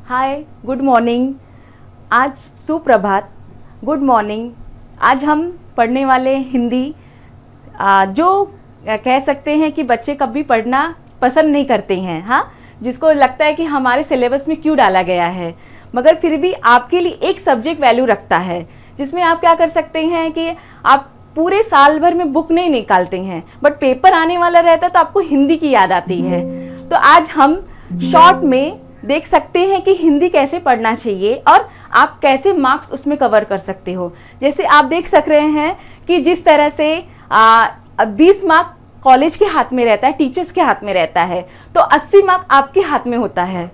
हाय, good morning. आज सुप्रभात, good morning. आज हम पढ़ने वाले हिंदी जो कह सकते हैं कि बच्चे कभी पढ़ना पसंद नहीं करते हैं, हाँ, जिसको लगता है कि हमारे सिलेबस में क्यों डाला गया है, मगर फिर भी आपके लिए एक सब्जेक्ट वैल्यू रखता है, जिसमें आप क्या कर सकते हैं कि आप पूरे साल भर में बुक नहीं निकालते हैं, बट पेपर आने वाला रहता है तो आपको हिंदी की याद आती है। तो आज हम शॉर्ट में देख सकते हैं कि हिंदी कैसे पढ़ना चाहिए और आप कैसे मार्क्स उसमें कवर कर सकते हो। जैसे आप देख सक रहे हैं कि जिस तरह से 20 मार्क कॉलेज के हाथ में रहता है, टीचर्स के हाथ में रहता है, तो 80 मार्क आपके हाथ में होता है।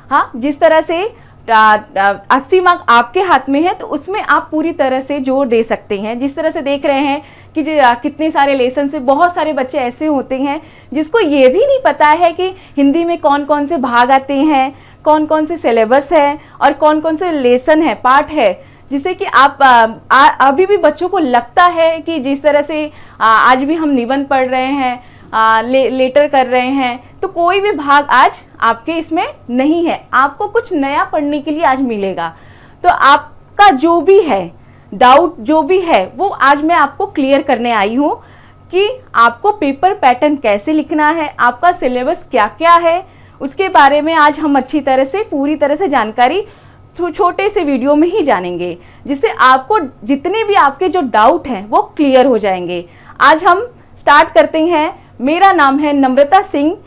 हाँ, जिस तरह से 80 मार्क आपके हाथ में है तो उसमें आप पूरी तरह से जोर दे सकते हैं। जिस तरह से देख रहे हैं कि कितने सारे लेसन से बहुत सारे बच्चे ऐसे होते हैं जिसको ये भी नहीं पता है कि हिंदी में कौन कौन से भाग आते हैं, कौन कौन से सिलेबस है और कौन कौन से लेसन है, पार्ट है, जिससे कि आप अभी भी बच्चों को लगता है कि जिस तरह से आज भी हम निबंध पढ़ रहे हैं, लेटर कर रहे हैं, तो कोई भी भाग आज आपके इसमें नहीं है। आपको कुछ नया पढ़ने के लिए आज मिलेगा। तो आपका जो भी है डाउट, जो भी है, वो आज मैं आपको क्लियर करने आई हूँ कि आपको पेपर पैटर्न कैसे लिखना है, आपका सिलेबस क्या क्या है, उसके बारे में आज हम अच्छी तरह से पूरी तरह से जानकारी छोटे से वीडियो में ही जानेंगे, जिससे आपको जितने भी आपके जो डाउट हैं वो क्लियर हो जाएंगे। आज हम स्टार्ट करते हैं। मेरा नाम है नम्रता सिंह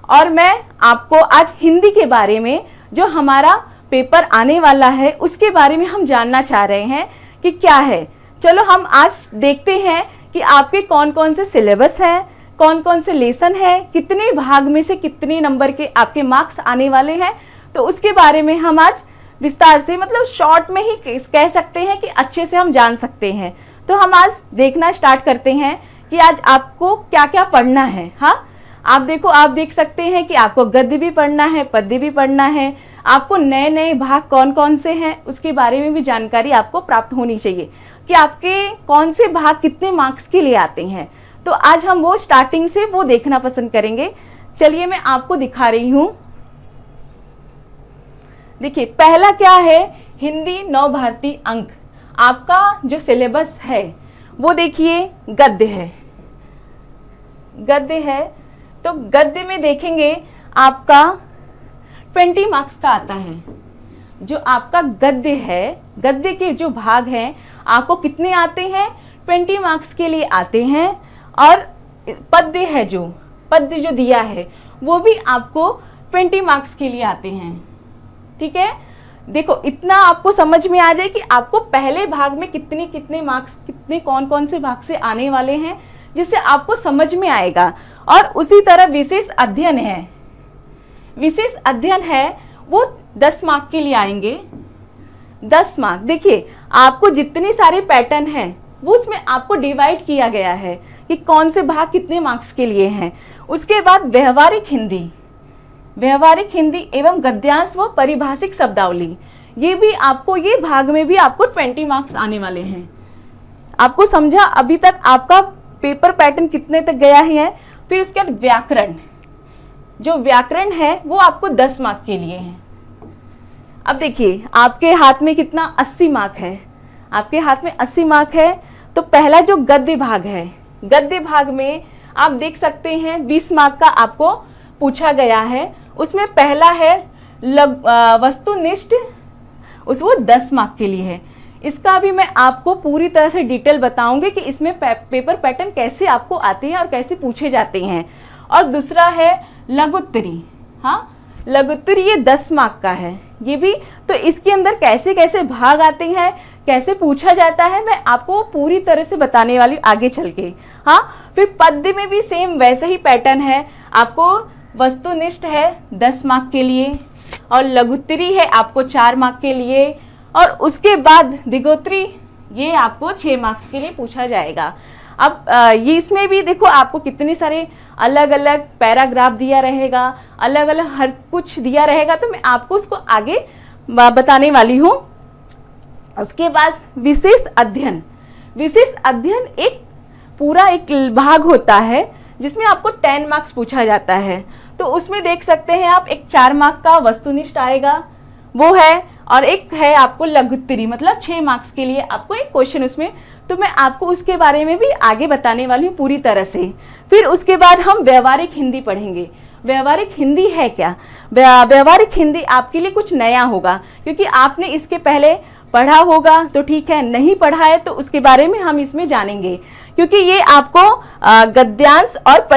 और मैं आपको आज हिंदी के बारे में, जो हमारा पेपर आने वाला है, उसके बारे में हम जानना चाह रहे हैं कि क्या है। चलो हम आज देखते हैं कि आपके कौन कौन से सिलेबस हैं, कौन कौन से लेसन है, कितने भाग में से कितने नंबर के आपके मार्क्स आने वाले हैं। तो उसके बारे में हम आज विस्तार से, मतलब शॉर्ट में ही कह सकते हैं कि अच्छे से हम जान सकते हैं। तो हम आज देखना स्टार्ट करते हैं कि आज आपको क्या क्या पढ़ना है। हाँ, आप देखो, आप देख सकते हैं कि आपको गद्य भी पढ़ना है, पद्य भी पढ़ना है। आपको नए नए भाग कौन कौन से हैं उसके बारे में भी जानकारी आपको प्राप्त होनी चाहिए कि आपके कौन से भाग कितने मार्क्स के लिए आते हैं। तो आज हम वो स्टार्टिंग से वो देखना पसंद करेंगे। चलिए मैं आपको दिखा रही हूँ। देखिए, पहला क्या है, हिंदी नवभारती अंक। आपका जो सिलेबस है वो देखिए गद्य है, गद्य है। तो गद्य में देखेंगे आपका 20 मार्क्स का आता है। जो आपका गद्य है, गद्य के जो भाग हैं आपको कितने आते हैं, 20 मार्क्स के लिए आते हैं। और पद्य है, जो पद्य जो दिया है वो भी आपको 20 मार्क्स के लिए आते हैं। ठीक है, देखो इतना आपको समझ में आ जाए कि आपको पहले भाग में कितने कितने मार्क्स, कितने कौन कौन से भाग से आने वाले हैं, जिससे आपको समझ में आएगा। और उसी तरह विशेष अध्ययन है, विशेष अध्ययन है वो 10 मार्क के लिए आएंगे। 10 मार्क। देखिए, आपको जितने सारे पैटर्न हैं वो उसमें आपको डिवाइड किया गया है कि कौन से भाग कितने मार्क्स के लिए हैं। उसके बाद व्यवहारिक हिंदी, व्यवहारिक हिंदी एवं गद्यांश व परिभाषिक शब्दावली, ये भी आपको, ये भाग में भी आपको 20 मार्क्स आने वाले हैं। आपको समझा अभी तक आपका पेपर पैटर्न कितने तक गया है। फिर उसके बाद व्याकरण, जो व्याकरण है वो आपको 10 मार्क के लिए है। अब देखिए आपके हाथ में कितना, 80 मार्क है, आपके हाथ में 80 मार्क है। तो पहला जो गद्य भाग है, गद्य भाग में आप देख सकते हैं 20 मार्क का आपको पूछा गया है। उसमें पहला है वस्तुनिष्ठ, वो 10 मार्क के लिए है। इसका भी मैं आपको पूरी तरह से डिटेल बताऊंगी कि इसमें पेपर पैटर्न कैसे आपको आते हैं और कैसे पूछे जाते हैं। और दूसरा है लघुत्तरी। हाँ, लघुत्तरी ये 10 मार्क का है ये भी। तो इसके अंदर कैसे कैसे भाग आते हैं, कैसे पूछा जाता है, मैं आपको पूरी तरह से बताने वाली आगे चल के। हाँ, फिर पद्य में भी सेम वैसे ही पैटर्न है। आपको वस्तुनिष्ठ है 10 मार्क के लिए, और लघुत्तरी है आपको 4 मार्क के लिए, और उसके बाद दिगोत्री ये आपको 6 मार्क्स के लिए पूछा जाएगा। अब ये इसमें भी देखो आपको कितने सारे अलग अलग पैराग्राफ दिया रहेगा, अलग अलग हर कुछ दिया रहेगा। तो मैं आपको उसको आगे बताने वाली हूँ। उसके बाद विशेष अध्ययन, विशेष अध्ययन एक पूरा एक भाग होता है जिसमें आपको 10 मार्क्स पूछा जाता है। तो उसमें देख सकते हैं आप, एक 4 मार्क का वस्तुनिष्ठ आएगा, वो है, और एक है आपको लघुत्तरी, मतलब 6 मार्क्स के लिए आपको एक क्वेश्चन उसमें, तो मैं आपको उसके बारे में भी आगे बताने वाली हूँ पूरी तरह से। फिर उसके बाद हम व्यवहारिक हिंदी पढ़ेंगे। व्यवहारिक हिंदी है क्या? व्यवहारिक हिंदी आपके लिए कुछ नया होगा, क्योंकि आपने इसके पहले पढ़ा होगा तो ठीक है, नहीं पढ़ा है तो उसके बारे में हम इसमें जानेंगे, क्योंकि ये आपको गद्यांश और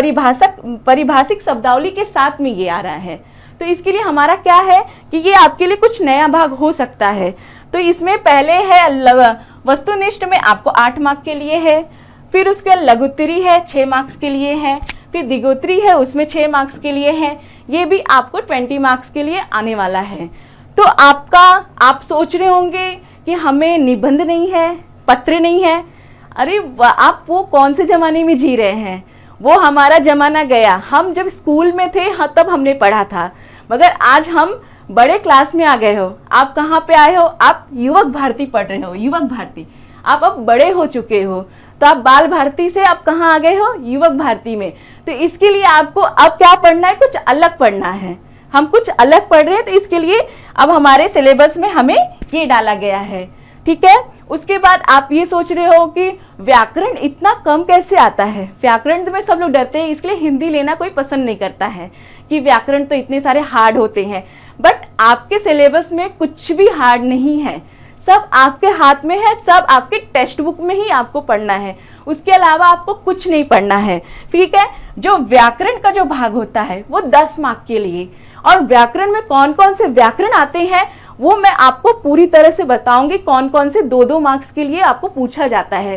परिभाषिक शब्दावली के साथ में ये आ रहा है। तो इसके लिए हमारा क्या है कि ये आपके लिए कुछ नया भाग हो सकता है। तो इसमें पहले है वस्तुनिष्ठ में आपको 8 मार्क के लिए है, फिर उसके बाद लघुत्तरी है 6 मार्क्स के लिए है, फिर दिगोत्री है उसमें 6 मार्क्स के लिए है, ये भी आपको 20 मार्क्स के लिए आने वाला है। तो आप सोच रहे होंगे कि हमें निबंध नहीं है, पत्र नहीं है। अरे आप वो कौन से ज़माने में जी रहे हैं? वो हमारा ज़माना गया, हम जब स्कूल में थे हाँ तब हमने पढ़ा था, मगर आज हम बड़े क्लास में आ गए हो। आप कहाँ पे आए हो? आप युवक भारती पढ़ रहे हो, युवक भारती। आप अब बड़े हो चुके हो, तो आप बाल भारती से आप कहाँ आ गए हो? युवक भारती में। तो इसके लिए आपको अब क्या पढ़ना है? कुछ अलग पढ़ना है। हम कुछ अलग पढ़ रहे हैं, तो इसके लिए अब हमारे सिलेबस में हमें ये डाला गया है, ठीक है। उसके बाद आप ये सोच रहे हो कि व्याकरण इतना कम कैसे आता है? व्याकरण में सब लोग डरते हैं, इसलिए हिंदी लेना कोई पसंद नहीं करता है कि व्याकरण तो इतने सारे हार्ड होते हैं। बट आपके सिलेबस में कुछ भी हार्ड नहीं है, सब आपके हाथ में है, सब आपके टेक्स्ट बुक में ही आपको पढ़ना है, उसके अलावा आपको कुछ नहीं पढ़ना है, ठीक है। जो व्याकरण का जो भाग होता है वो 10 मार्क के लिए, और व्याकरण में कौन कौन से व्याकरण आते हैं वो मैं आपको पूरी तरह से बताऊंगी, कौन कौन से 2-2 मार्क्स के लिए आपको पूछा जाता है।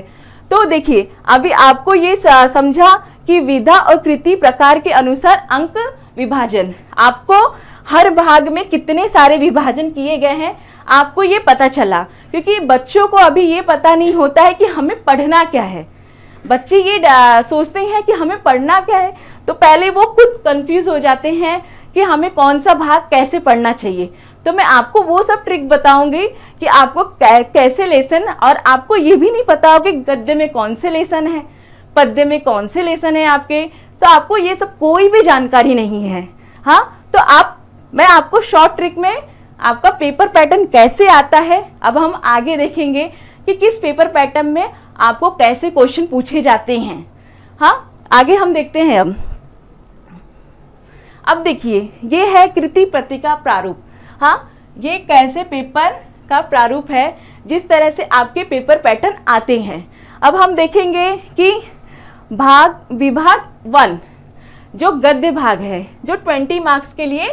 तो देखिए, अभी आपको ये समझा कि विधा और कृति प्रकार के अनुसार अंक विभाजन, आपको हर भाग में कितने सारे विभाजन किए गए हैं आपको ये पता चला, क्योंकि बच्चों को अभी ये पता नहीं होता है कि हमें पढ़ना क्या है। बच्चे ये सोचते हैं कि हमें पढ़ना क्या है, तो पहले वो खुद कंफ्यूज हो जाते हैं कि हमें कौन सा भाग कैसे पढ़ना चाहिए। तो मैं आपको वो सब ट्रिक बताऊंगी कि आपको कैसे लेसन, और आपको ये भी नहीं पता हो कि गद्य में कौन से लेसन है, पद्य में कौन से लेसन है आपके, तो आपको ये सब कोई भी जानकारी नहीं है। हाँ, तो मैं आपको शॉर्ट ट्रिक में आपका पेपर पैटर्न कैसे आता है, अब हम आगे देखेंगे कि किस पेपर पैटर्न में आपको कैसे क्वेश्चन पूछे जाते हैं। हाँ, आगे हम देखते हैं। अब देखिए, ये है कृति पत्रिका प्रारूप। हाँ, ये कैसे पेपर का प्रारूप है, जिस तरह से आपके पेपर पैटर्न आते हैं। अब हम देखेंगे कि विभाग 1 जो गद्य भाग है, जो 20 मार्क्स के लिए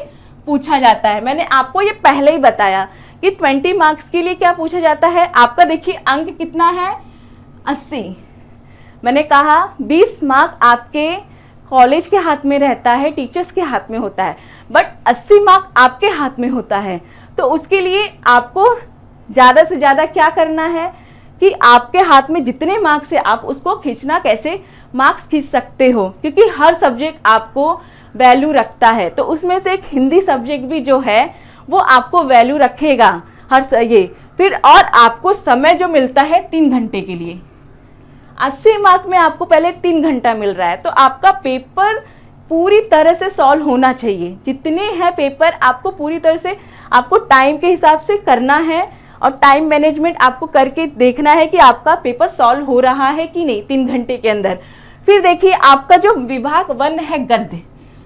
पूछा जाता है। मैंने आपको ये पहले ही बताया कि 20 मार्क्स के लिए क्या पूछा जाता है। आपका देखिए अंक कितना है? 80। मैंने कहा 20 मार्क आपके कॉलेज के हाथ में रहता है, टीचर्स के हाथ में होता है, बट 80 मार्क आपके हाथ में होता है। तो उसके लिए आपको ज़्यादा से ज़्यादा क्या करना है कि आपके हाथ में जितने मार्क्स है आप उसको खींचना, कैसे मार्क्स खींच सकते हो, क्योंकि हर सब्जेक्ट आपको वैल्यू रखता है। तो उसमें से एक हिंदी सब्जेक्ट भी जो है वो आपको वैल्यू रखेगा ये। फिर और आपको समय जो मिलता है 3 घंटे के लिए, 80 मार्क में आपको पहले 3 घंटा मिल रहा है, तो आपका पेपर पूरी तरह से सॉल्व होना चाहिए। जितने हैं पेपर आपको पूरी तरह से आपको टाइम के हिसाब से करना है, और टाइम मैनेजमेंट आपको करके देखना है कि आपका पेपर सॉल्व हो रहा है कि नहीं 3 घंटे के अंदर। फिर देखिए, आपका जो विभाग 1 है गद्य,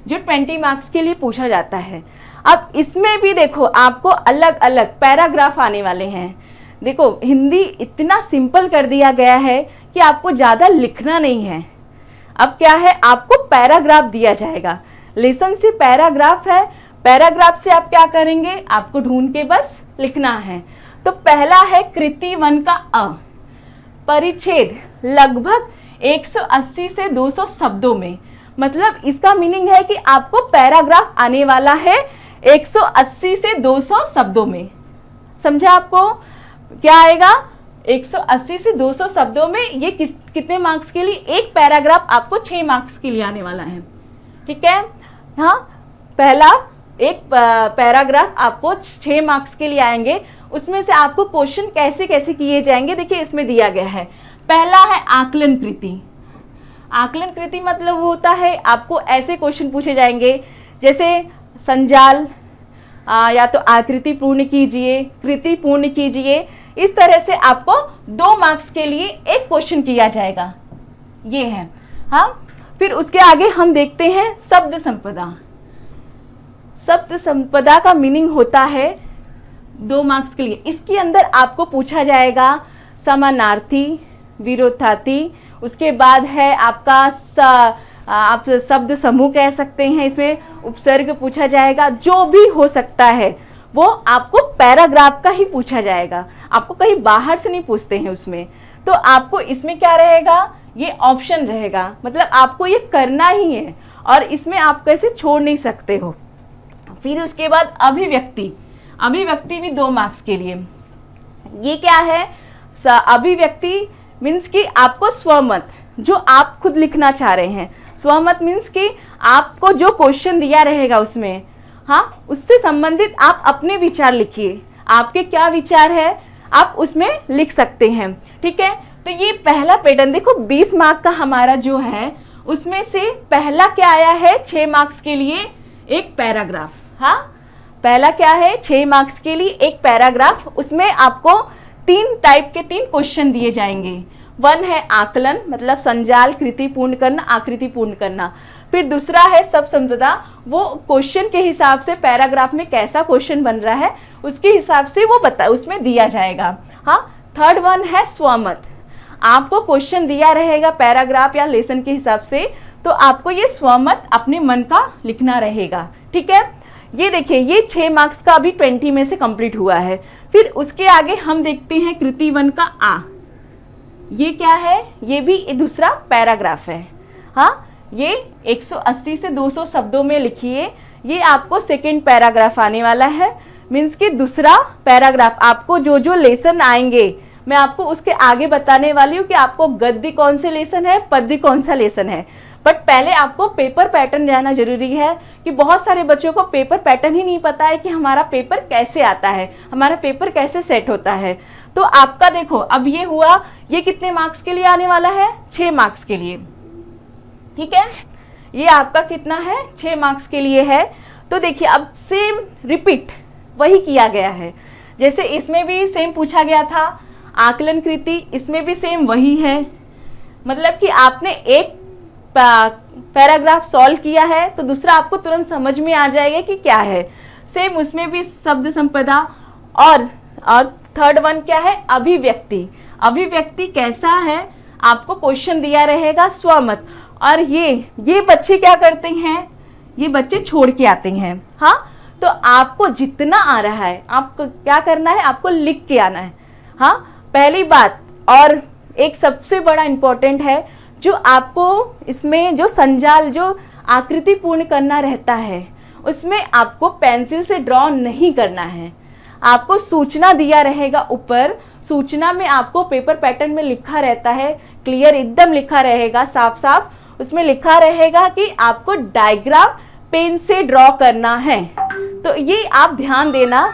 जो 20 मार्क्स के लिए पूछा जाता है। अब इसमें भी देखो आपको अलग अलग पैराग्राफ आने वाले हैं। देखो, हिंदी इतना सिंपल कर दिया गया है कि आपको ज़्यादा लिखना नहीं है। अब क्या है, आपको पैराग्राफ दिया जाएगा। लेसन से पैराग्राफ है, पैराग्राफ से आप क्या करेंगे, आपको ढूंढ के बस लिखना है। तो पहला है कृति 1 का अ, परिच्छेद लगभग 180 से 200 शब्दों में। मतलब इसका मीनिंग है कि आपको पैराग्राफ आने वाला है 180 से 200 शब्दों में। समझा? आपको क्या आएगा? 180 से 200 शब्दों में। ये कितने मार्क्स के लिए? एक पैराग्राफ आपको 6 मार्क्स के लिए आने वाला है, ठीक है। हाँ, पहला एक पैराग्राफ आपको 6 मार्क्स के लिए आएंगे। उसमें से आपको क्वेश्चन कैसे कैसे किए जाएंगे, देखिए इसमें दिया गया है। पहला है आकलन कृति। आकलन कृति मतलब होता है आपको ऐसे क्वेश्चन पूछे जाएंगे जैसे संजाल, या तो आकृति पूर्ण कीजिए, कृति पूर्ण कीजिए। इस तरह से आपको 2 मार्क्स के लिए एक क्वेश्चन किया जाएगा, ये है। हाँ, फिर उसके आगे हम देखते हैं शब्द संपदा। शब्द संपदा का मीनिंग होता है 2 मार्क्स के लिए। इसके अंदर आपको पूछा जाएगा समानार्थी, विरोधार्थी, उसके बाद है आपका आप शब्द समूह कह सकते हैं, इसमें उपसर्ग पूछा जाएगा। जो भी हो सकता है वो आपको पैराग्राफ का ही पूछा जाएगा, आपको कहीं बाहर से नहीं पूछते हैं उसमें। तो आपको इसमें क्या रहेगा, ये ऑप्शन रहेगा, मतलब आपको ये करना ही है और इसमें आप कैसे छोड़ नहीं सकते हो। फिर उसके बाद अभिव्यक्ति, अभिव्यक्ति भी 2 मार्क्स के लिए। ये क्या है, अभिव्यक्ति मीन्स कि आपको स्वमत, जो आप खुद लिखना चाह रहे हैं। स्वमत मीन्स कि आपको जो क्वेश्चन दिया रहेगा उसमें, हाँ, उससे संबंधित आप अपने विचार लिखिए। आपके क्या विचार है आप उसमें लिख सकते हैं, ठीक है। तो ये पहला पैटर्न देखो, 20 मार्क का हमारा जो है उसमें से पहला क्या आया है, 6 मार्क्स के लिए एक पैराग्राफ। हाँ, पहला क्या है, 6 मार्क्स के लिए एक पैराग्राफ। उसमें आपको 3 टाइप के 3 क्वेश्चन दिए जाएंगे। 1 है आकलन, मतलब संजाल, कृति पूर्ण करना, आकृति पूर्ण करना। फिर दूसरा है शब्द संपदा, वो क्वेश्चन के हिसाब से पैराग्राफ में कैसा क्वेश्चन बन रहा है उसके हिसाब से वो उसमें दिया जाएगा। हाँ, थर्ड 1 है स्वमत, आपको क्वेश्चन दिया रहेगा पैराग्राफ या लेसन के हिसाब से, तो आपको ये स्वमत अपने मन का लिखना रहेगा, ठीक है। ये देखिए, ये 6 मार्क्स का अभी 20 में से कंप्लीट हुआ है। फिर उसके आगे हम देखते हैं कृति 1 का आ। ये क्या है, ये भी दूसरा पैराग्राफ है। हाँ, ये 180 से 200 शब्दों में लिखिए। ये आपको सेकंड पैराग्राफ आने वाला है, मीन्स कि दूसरा पैराग्राफ। आपको जो जो लेसन आएंगे मैं आपको उसके आगे बताने वाली हूँ कि आपको गद्य कौन से लेसन है, पद्य कौन सा लेसन है। बट पहले आपको पेपर पैटर्न जानना जरूरी है कि बहुत सारे बच्चों को पेपर पैटर्न ही नहीं पता है कि हमारा पेपर कैसे आता है, हमारा पेपर कैसे सेट होता है। तो आपका देखो, अब ये हुआ, ये कितने मार्क्स के लिए आने वाला है, 6 मार्क्स के लिए, ठीक है। ये आपका कितना है, 6 मार्क्स के लिए है। तो देखिए, अब सेम रिपीट वही किया गया है, जैसे इसमें भी सेम पूछा गया था आकलन कृति, इसमें भी सेम वही है। मतलब कि आपने एक पैराग्राफ सॉल्व किया है तो दूसरा आपको तुरंत समझ में आ जाएगा कि क्या है। सेम उसमें भी शब्द संपदा और थर्ड 1 क्या है, अभिव्यक्ति। अभिव्यक्ति कैसा है, आपको क्वेश्चन दिया रहेगा स्वमत। और ये बच्चे क्या करते हैं, ये बच्चे छोड़ के आते हैं। हाँ, तो आपको जितना आ रहा है आपको क्या करना है, आपको लिख के आना है। हाँ, पहली बात। और एक सबसे बड़ा इम्पोर्टेंट है, जो आपको इसमें जो संजाल, जो आकृति पूर्ण करना रहता है, उसमें आपको पेंसिल से ड्रॉ नहीं करना है। आपको सूचना दिया रहेगा ऊपर, सूचना में आपको पेपर पैटर्न में लिखा रहता है, क्लियर एकदम लिखा रहेगा, साफ साफ उसमें लिखा रहेगा कि आपको डायग्राम पेन से ड्रॉ करना है। तो ये आप ध्यान देना,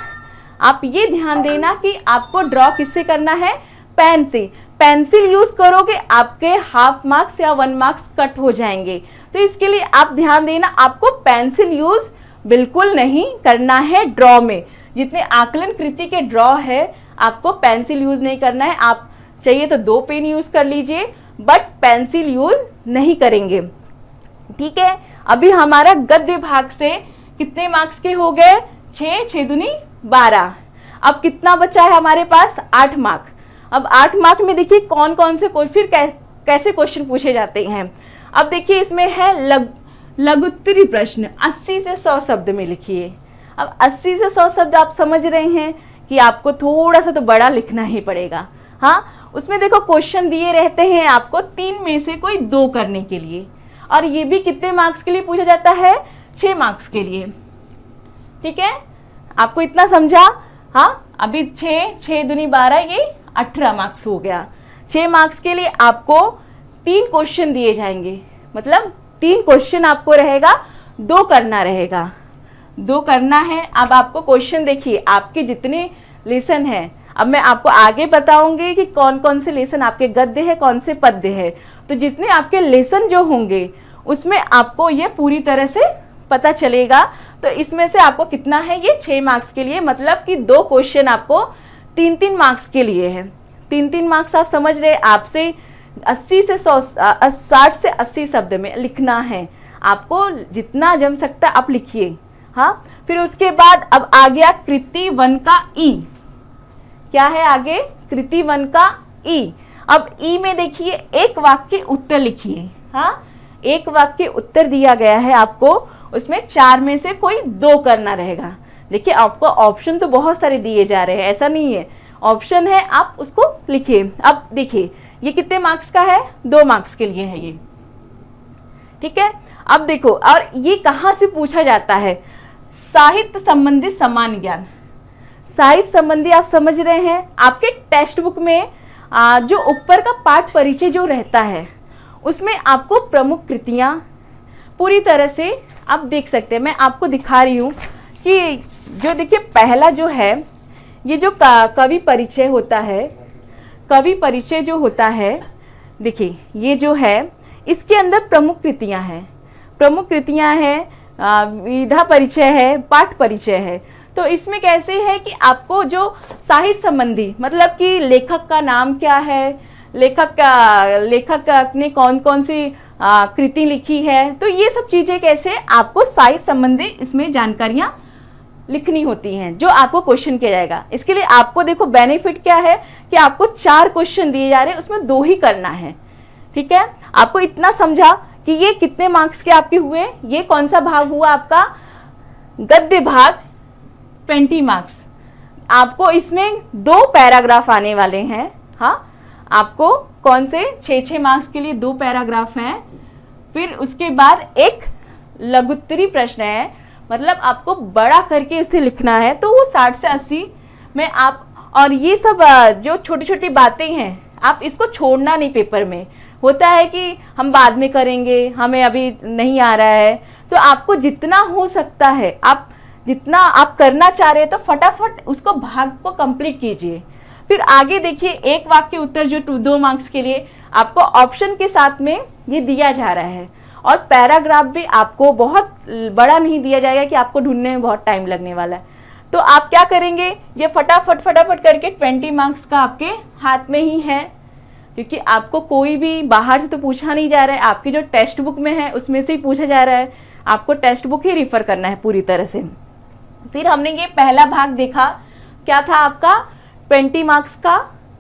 आप ये ध्यान देना कि आपको ड्रॉ किससे करना है, पेन से। पेंसिल यूज करोगे आपके हाफ मार्क्स या 1 मार्क्स कट हो जाएंगे। तो इसके लिए आप ध्यान देना, आपको पेंसिल यूज बिल्कुल नहीं करना है ड्रॉ में। जितने आकलन कृति के ड्रॉ है आपको पेंसिल यूज नहीं करना है। आप चाहिए तो 2 पेन यूज कर लीजिए, बट पेंसिल यूज नहीं करेंगे, ठीक है। अभी हमारा गद्य भाग से कितने मार्क्स के हो गए, 6, 6 दूनी 12। अब कितना बचा है हमारे पास, 8 मार्क। अब 8 मार्क में देखिए कौन कौन से फिर कैसे क्वेश्चन पूछे जाते हैं। अब देखिए, इसमें है लघुत्तरी प्रश्न, 80 से 100 शब्द में लिखिए। अब 80 से 100 शब्द आप समझ रहे हैं कि आपको थोड़ा सा तो बड़ा लिखना ही पड़ेगा। हाँ, उसमें देखो क्वेश्चन दिए रहते हैं आपको 3 में से कोई 2 करने के लिए, और ये भी कितने मार्क्स के लिए पूछा जाता है, 6 मार्क्स के लिए, ठीक है। आपको इतना समझा। हाँ, अभी 6 दूनी 12, ये 18 मार्क्स हो गया। 6 मार्क्स के लिए आपको 3 क्वेश्चन दिए जाएंगे, मतलब 3 क्वेश्चन आपको रहेगा, 2 करना रहेगा, 2 करना है। अब आपको क्वेश्चन देखिए, आपके जितने लेसन है, अब मैं आपको आगे बताऊंगी कि कौन कौन से लेसन आपके गद्य है, कौन से पद्य है। तो जितने आपके लेसन जो होंगे उसमें आपको ये पूरी तरह से पता चलेगा। तो इसमें से आपको कितना है, ये 6 मार्क्स के लिए, मतलब कि 2 क्वेश्चन आपको 3-3 मार्क्स के लिए है। 3-3 मार्क्स आप समझ रहे, आपसे 60 से 80 शब्द में लिखना है। आपको जितना जम सकता है आप लिखिए। हाँ, फिर उसके बाद अब आ गया कृति 1 का ई। क्या है आगे, कृति 1 का ई। अब ई में देखिए एक वाक्य उत्तर लिखिए। हाँ, एक वाक्य उत्तर दिया गया है आपको, उसमें 4 में से कोई 2 करना रहेगा। देखिए आपको ऑप्शन तो बहुत सारे दिए जा रहे हैं, ऐसा नहीं है, ऑप्शन है, आप उसको लिखिए। अब देखिए ये कितने मार्क्स का है, 2 मार्क्स के लिए है ये, ठीक है। अब देखो, और ये कहाँ से पूछा जाता है, साहित्य संबंधी समान ज्ञान। साहित्य संबंधी आप समझ रहे हैं, आपके टेक्स्ट बुक में जो ऊपर का पाठ परिचय जो रहता है उसमें आपको प्रमुख कृतियाँ पूरी तरह से आप देख सकते हैं। मैं आपको दिखा रही हूँ कि जो देखिए पहला जो है, ये जो कवि परिचय होता है, कवि परिचय जो होता है, देखिए ये जो है इसके अंदर प्रमुख कृतियाँ हैं, प्रमुख कृतियाँ हैं, विधा परिचय है, पाठ परिचय है। तो इसमें कैसे है कि आपको जो साहित्य संबंधी, मतलब कि लेखक का नाम क्या है, लेखक ने कौन कौन सी कृति लिखी है, तो ये सब चीज़ें कैसे आपको साहित्य संबंधी इसमें जानकारियाँ लिखनी होती हैं, जो आपको क्वेश्चन किया जाएगा। इसके लिए आपको देखो बेनिफिट क्या है कि आपको 4 क्वेश्चन दिए जा रहे हैं, उसमें 2 ही करना है, ठीक है। आपको इतना समझा कि ये कितने मार्क्स के आपके हुए, ये कौन सा भाग हुआ आपका, गद्य भाग 20 मार्क्स। आपको इसमें 2 पैराग्राफ आने वाले हैं। हाँ, आपको कौन से 6-6 मार्क्स के लिए 2 पैराग्राफ हैं। फिर उसके बाद एक लघुत्तरी प्रश्न है, मतलब आपको बड़ा करके उसे लिखना है, तो वो 60 से 80 में आप, और ये सब जो छोटी छोटी बातें हैं आप इसको छोड़ना नहीं। पेपर में होता है कि हम बाद में करेंगे, हमें अभी नहीं आ रहा है, तो आपको जितना हो सकता है, आप जितना आप करना चाह रहे हैं तो फटाफट उसको भाग को कंप्लीट कीजिए। फिर आगे देखिए एक वाक्य उत्तर जो 2 मार्क्स के लिए आपको ऑप्शन के साथ में ये दिया जा रहा है, और पैराग्राफ भी आपको बहुत बड़ा नहीं दिया जाएगा कि आपको ढूंढने में बहुत टाइम लगने वाला है। तो आप क्या करेंगे, ये फटाफट करके 20 मार्क्स का आपके हाथ में ही है, क्योंकि आपको कोई भी बाहर से तो पूछा नहीं जा रहा है, आपकी जो टेक्स्ट बुक में है उसमें से ही पूछा जा रहा है, आपको टेक्स्ट बुक ही रिफर करना है पूरी तरह से। फिर हमने ये पहला भाग देखा, क्या था आपका 20 मार्क्स का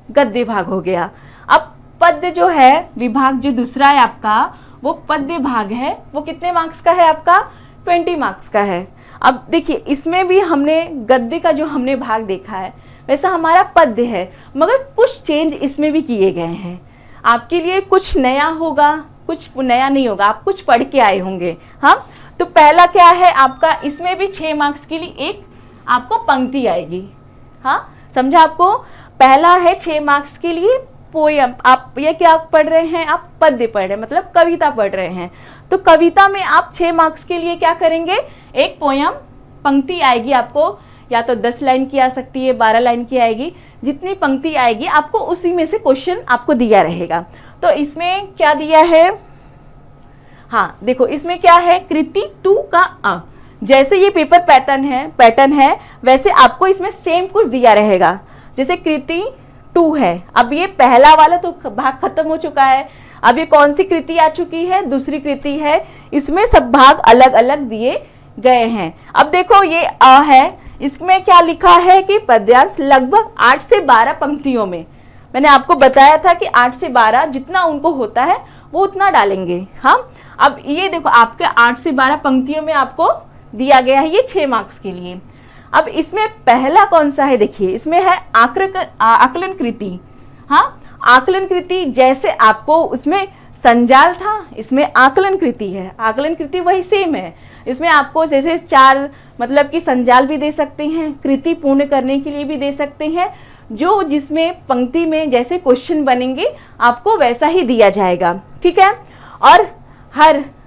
गद्य भाग हो गया। अब पद्य जो है विभाग जो दूसरा है आपका, वो पद्य भाग है, वो कितने मार्क्स का है आपका, 20 मार्क्स का है। अब देखिए इसमें भी हमने गद्य का जो हमने भाग देखा है वैसा हमारा पद्य है, मगर कुछ चेंज इसमें भी किए गए हैं। आपके लिए कुछ नया होगा, कुछ नया नहीं होगा, आप कुछ पढ़ के आए होंगे। हाँ, तो पहला क्या है आपका, इसमें भी 6 मार्क्स के लिए एक आपको पंक्ति आएगी। हाँ, समझा आपको, पहला है 6 मार्क्स के लिए पोयम। आप ये क्या पढ़ रहे हैं, आप पद्य पढ़ रहे हैं, मतलब कविता पढ़ रहे हैं। तो कविता में आप 6 मार्क्स के लिए क्या करेंगे, एक पोयम पंक्ति आएगी आपको, या तो 10 लाइन की आ सकती है, 12 लाइन की आएगी, जितनी पंक्ति आएगी आपको उसी में से क्वेश्चन आपको दिया रहेगा। तो इसमें क्या दिया है, हाँ देखो इसमें क्या है, कृति 2 का अ। जैसे ये पेपर पैटर्न है वैसे आपको इसमें सेम कुछ दिया रहेगा। जैसे कृति 2 है, अब ये पहला वाला तो भाग खत्म हो चुका है, अब ये कौन सी कृति आ चुकी है, दूसरी कृति है, इसमें सब भाग अलग अलग दिए गए हैं। अब देखो ये अ है, इसमें क्या लिखा है कि पद्यांश लगभग 8 से 12 पंक्तियों में। मैंने आपको बताया था कि 8 से 12 जितना उनको होता है वो उतना डालेंगे। हाँ, अब ये देखो आपके 8 से 12 पंक्तियों में आपको दिया गया है ये 6 मार्क्स के लिए। अब इसमें पहला कौन सा है, देखिए इसमें है आकलन कृति। हाँ, आकलन कृति, जैसे आपको उसमें संजाल था, इसमें आकलन कृति है, आकलन कृति वही सेम है। इसमें आपको जैसे 4 मतलब कि संजाल भी दे सकते हैं, कृति पूर्ण करने के लिए भी दे सकते हैं, जो जिसमें पंक्ति में जैसे क्वेश्चन बनेंगे आपको वैसा ही दिया जाएगा, ठीक है। और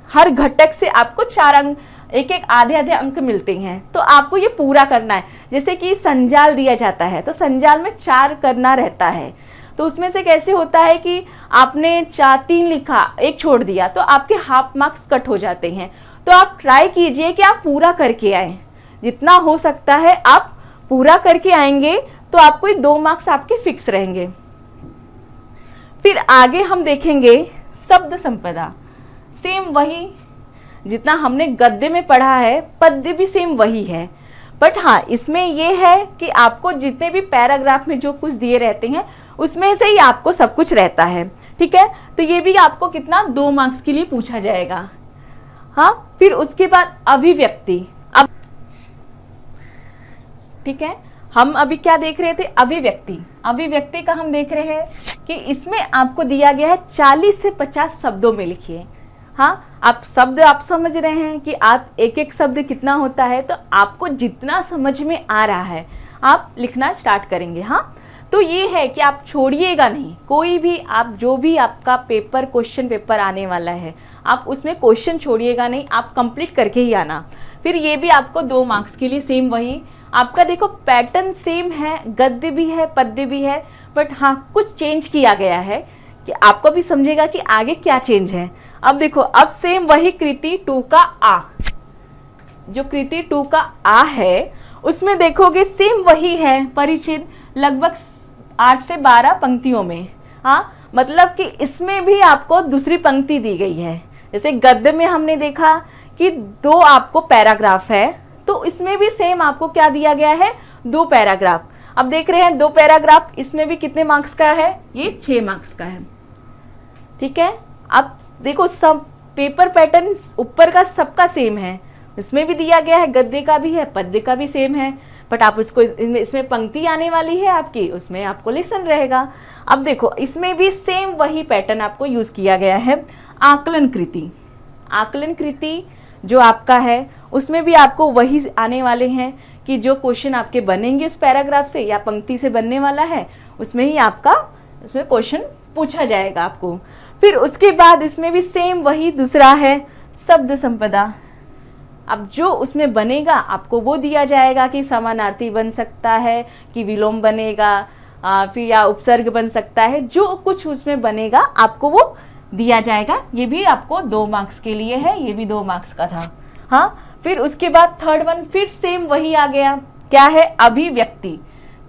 हर घटक से आपको 4 अंक, एक आधे अंक मिलते हैं, तो आपको ये पूरा करना है। जैसे कि संजाल दिया जाता है तो संजाल में 4 करना रहता है, तो उसमें से कैसे होता है कि आपने 3 लिखा, एक छोड़ दिया, तो आपके हाफ मार्क्स कट हो जाते हैं। तो आप ट्राई कीजिए कि आप पूरा करके आए, जितना हो सकता है आप पूरा करके आएंगे तो आपको 2 मार्क्स आपके फिक्स रहेंगे। फिर आगे हम देखेंगे शब्द संपदा। सेम वही जितना हमने गद्य में पढ़ा है, पद्य भी सेम वही है, बट हाँ इसमें यह है कि आपको जितने भी पैराग्राफ में जो कुछ दिए रहते हैं उसमें से ही आपको सब कुछ रहता है, ठीक है। तो ये भी आपको कितना 2 मार्क्स के लिए पूछा जाएगा। हाँ, फिर उसके बाद अभिव्यक्ति। अब ठीक है, हम अभी क्या देख रहे थे, अभिव्यक्ति। अभिव्यक्ति का हम देख रहे हैं कि इसमें आपको दिया गया है 40 से 50 शब्दों में लिखिए। हाँ, आप शब्द आप समझ रहे हैं कि आप एक एक शब्द कितना होता है, तो आपको जितना समझ में आ रहा है आप लिखना स्टार्ट करेंगे। हाँ, तो ये है कि आप छोड़िएगा नहीं, कोई भी आप जो भी आपका पेपर क्वेश्चन पेपर आने वाला है आप उसमें क्वेश्चन छोड़िएगा नहीं, आप कंप्लीट करके ही आना। फिर ये भी आपको 2 मार्क्स के लिए सेम वही आपका, देखो पैटर्न सेम है, गद्य भी है पद्य भी है, बट हाँ कुछ चेंज किया गया है कि आपको भी समझेगा कि आगे क्या चेंज है। अब देखो, अब सेम वही कृति 2 का आ, जो कृति 2 का आ है उसमें देखोगे सेम वही है, परिच्छेद लगभग 8 से 12 पंक्तियों में। हाँ, मतलब कि इसमें भी आपको दूसरी पंक्ति दी गई है। जैसे गद्य में हमने देखा कि 2 आपको पैराग्राफ है, तो इसमें भी सेम आपको क्या दिया गया है, 2 पैराग्राफ। अब देख रहे हैं 2 पैराग्राफ, इसमें भी कितने मार्क्स का है, ये 6 मार्क्स का है, ठीक है। अब देखो सब पेपर पैटर्न ऊपर का सबका सेम है, इसमें भी दिया गया है, गद्य का भी है पद्य का भी सेम है, बट आप उसको इसमें पंक्ति आने वाली है आपकी, उसमें आपको लेसन रहेगा। अब देखो इसमें भी सेम वही पैटर्न आपको यूज किया गया है। आकलन कृति, आकलन कृति जो आपका है उसमें भी आपको वही आने वाले हैं कि जो क्वेश्चन आपके बनेंगे उस पैराग्राफ से या पंक्ति से बनने वाला है, उसमें ही आपका उसमें क्वेश्चन पूछा जाएगा आपको। फिर उसके बाद इसमें भी सेम वही दूसरा है शब्द संपदा। अब जो उसमें बनेगा आपको वो दिया जाएगा कि समानार्थी बन सकता है कि विलोम बनेगा, फिर या उपसर्ग बन सकता है, जो कुछ उसमें बनेगा आपको वो दिया जाएगा। ये भी आपको 2 मार्क्स के लिए है, ये भी 2 मार्क्स का था। हाँ, फिर उसके बाद थर्ड वन फिर सेम वही आ गया, क्या है, अभिव्यक्ति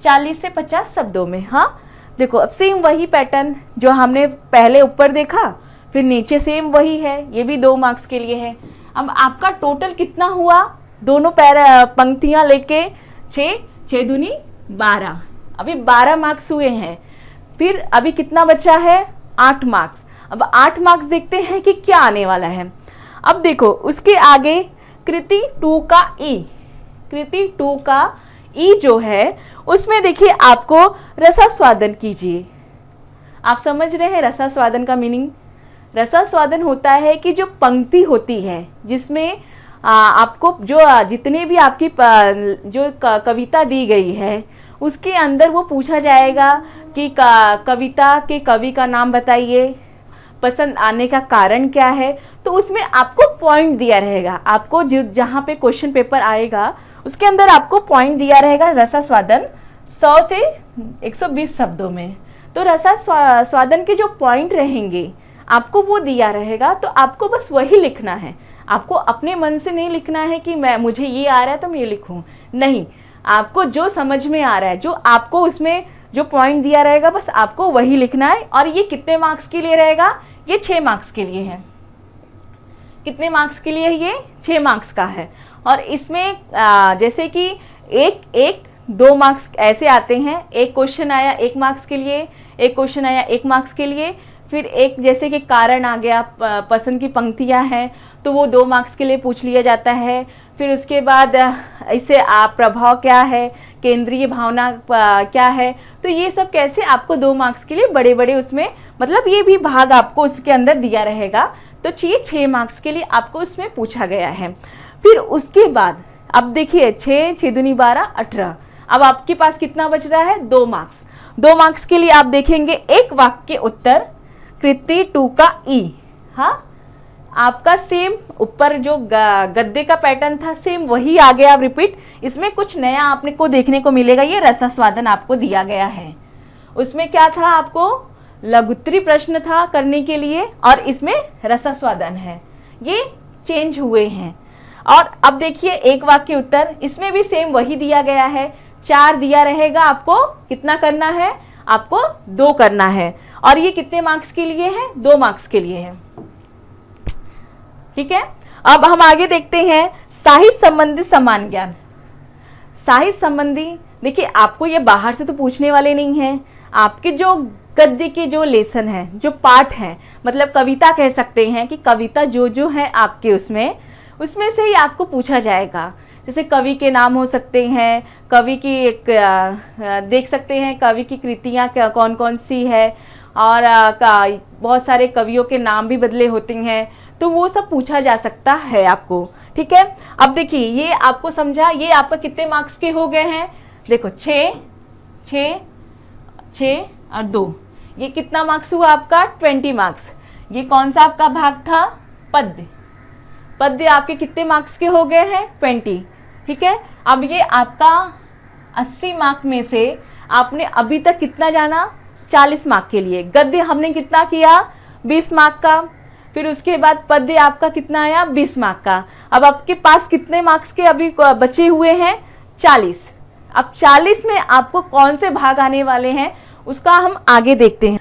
40 से 50 शब्दों में। हाँ देखो, अब सेम वही पैटर्न जो हमने पहले ऊपर देखा, फिर नीचे सेम वही है, ये भी 2 मार्क्स के लिए है। अब आपका टोटल कितना हुआ, दोनों पंक्तियां लेके 6 दूनी 12, अभी 12 मार्क्स हुए हैं। फिर अभी कितना बचा है, 8 मार्क्स। अब 8 मार्क्स देखते हैं कि क्या आने वाला है। अब देखो उसके आगे कृति 2 का ई, कृति 2 का ई जो है उसमें देखिए आपको रसास्वादन कीजिए। आप समझ रहे हैं रसास्वादन का मीनिंग? रसास्वादन होता है कि जो पंक्ति होती है जिसमें आपको जो जितने भी आपकी जो कविता दी गई है उसके अंदर वो पूछा जाएगा कि कविता के कवि का नाम बताइए, पसंद आने का कारण क्या है, तो उसमें आपको पॉइंट दिया रहेगा। आपको जहाँ पे क्वेश्चन पेपर आएगा उसके अंदर आपको पॉइंट दिया रहेगा रसास्वादन 100 से 120 शब्दों में। तो रसास्वादन के जो पॉइंट रहेंगे आपको वो दिया रहेगा, तो आपको बस वही लिखना है। आपको अपने मन से नहीं लिखना है कि मुझे ये आ रहा है तो मैं ये लिखूं, नहीं, आपको जो समझ में आ रहा है, जो आपको उसमें जो पॉइंट दिया रहेगा बस आपको वही लिखना है। और ये कितने मार्क्स के लिए रहेगा, ये 6 मार्क्स के लिए है। कितने मार्क्स के लिए, ये 6 मार्क्स का है। और इसमें जैसे कि एक 2 मार्क्स ऐसे आते हैं, एक क्वेश्चन आया 1 मार्क्स के लिए, एक क्वेश्चन आया 1 मार्क्स के लिए, फिर एक जैसे कि कारण आ गया, पसंद की पंक्तियां हैं तो वो 2 मार्क्स के लिए पूछ लिया जाता है। फिर उसके बाद इससे प्रभाव क्या है, केंद्रीय भावना क्या है, तो ये सब कैसे आपको 2 मार्क्स के लिए बड़े बड़े उसमें, मतलब ये भी भाग आपको उसके अंदर दिया रहेगा। तो 6 मार्क्स के लिए आपको उसमें पूछा गया है। फिर उसके बाद अब देखिए 6 दूनी 12 18, अब आपके पास कितना बच रहा है, 2 मार्क्स। 2 मार्क्स के लिए आप देखेंगे एक वाक्य उत्तर कृति 2 का ई। हाँ, आपका सेम ऊपर जो गद्य का पैटर्न था सेम वही आ गया रिपीट। इसमें कुछ नया आपने को देखने को मिलेगा, ये रसास्वादन आपको दिया गया है। उसमें क्या था, आपको लघुत्तरी प्रश्न था करने के लिए और इसमें रसास्वादन है। ये चेंज हुए हैं। और अब देखिए एक वाक्य उत्तर, इसमें भी सेम वही दिया गया है, 4 दिया रहेगा, आपको कितना करना है, आपको 2 करना है। और ये कितने मार्क्स के लिए है, 2 मार्क्स के लिए है। ठीक है, अब हम आगे देखते हैं साहित्य संबंधी समान ज्ञान। साहित्य संबंधी, देखिए आपको ये बाहर से तो पूछने वाले नहीं हैं, आपके जो गद्य के जो लेसन है, जो पाठ है, मतलब कविता कह सकते हैं कि कविता जो है आपके उसमें से ही आपको पूछा जाएगा। जैसे कवि के नाम हो सकते हैं, कवि की एक देख सकते हैं कवि की कृतियाँ कौन कौन सी है, और बहुत सारे कवियों के नाम भी बदले होते हैं, तो वो सब पूछा जा सकता है आपको। ठीक है, अब देखिए ये आपको समझा, ये आपका कितने मार्क्स के हो गए हैं, देखो 6 6 6 और 2, ये कितना मार्क्स हुआ आपका, 20 मार्क्स। ये कौन सा आपका भाग था, पद्य। पद्य आपके कितने मार्क्स के हो गए हैं, 20। ठीक है, अब ये आपका 80 मार्क में से आपने अभी तक कितना जाना, 40 मार्क के लिए। गद्य हमने कितना किया, 20 मार्क का, फिर उसके बाद पद्य आपका कितना आया, 20 मार्क का। अब आपके पास कितने मार्क्स के अभी बचे हुए हैं, 40। अब 40 में आपको कौन से भाग आने वाले हैं उसका हम आगे देखते हैं।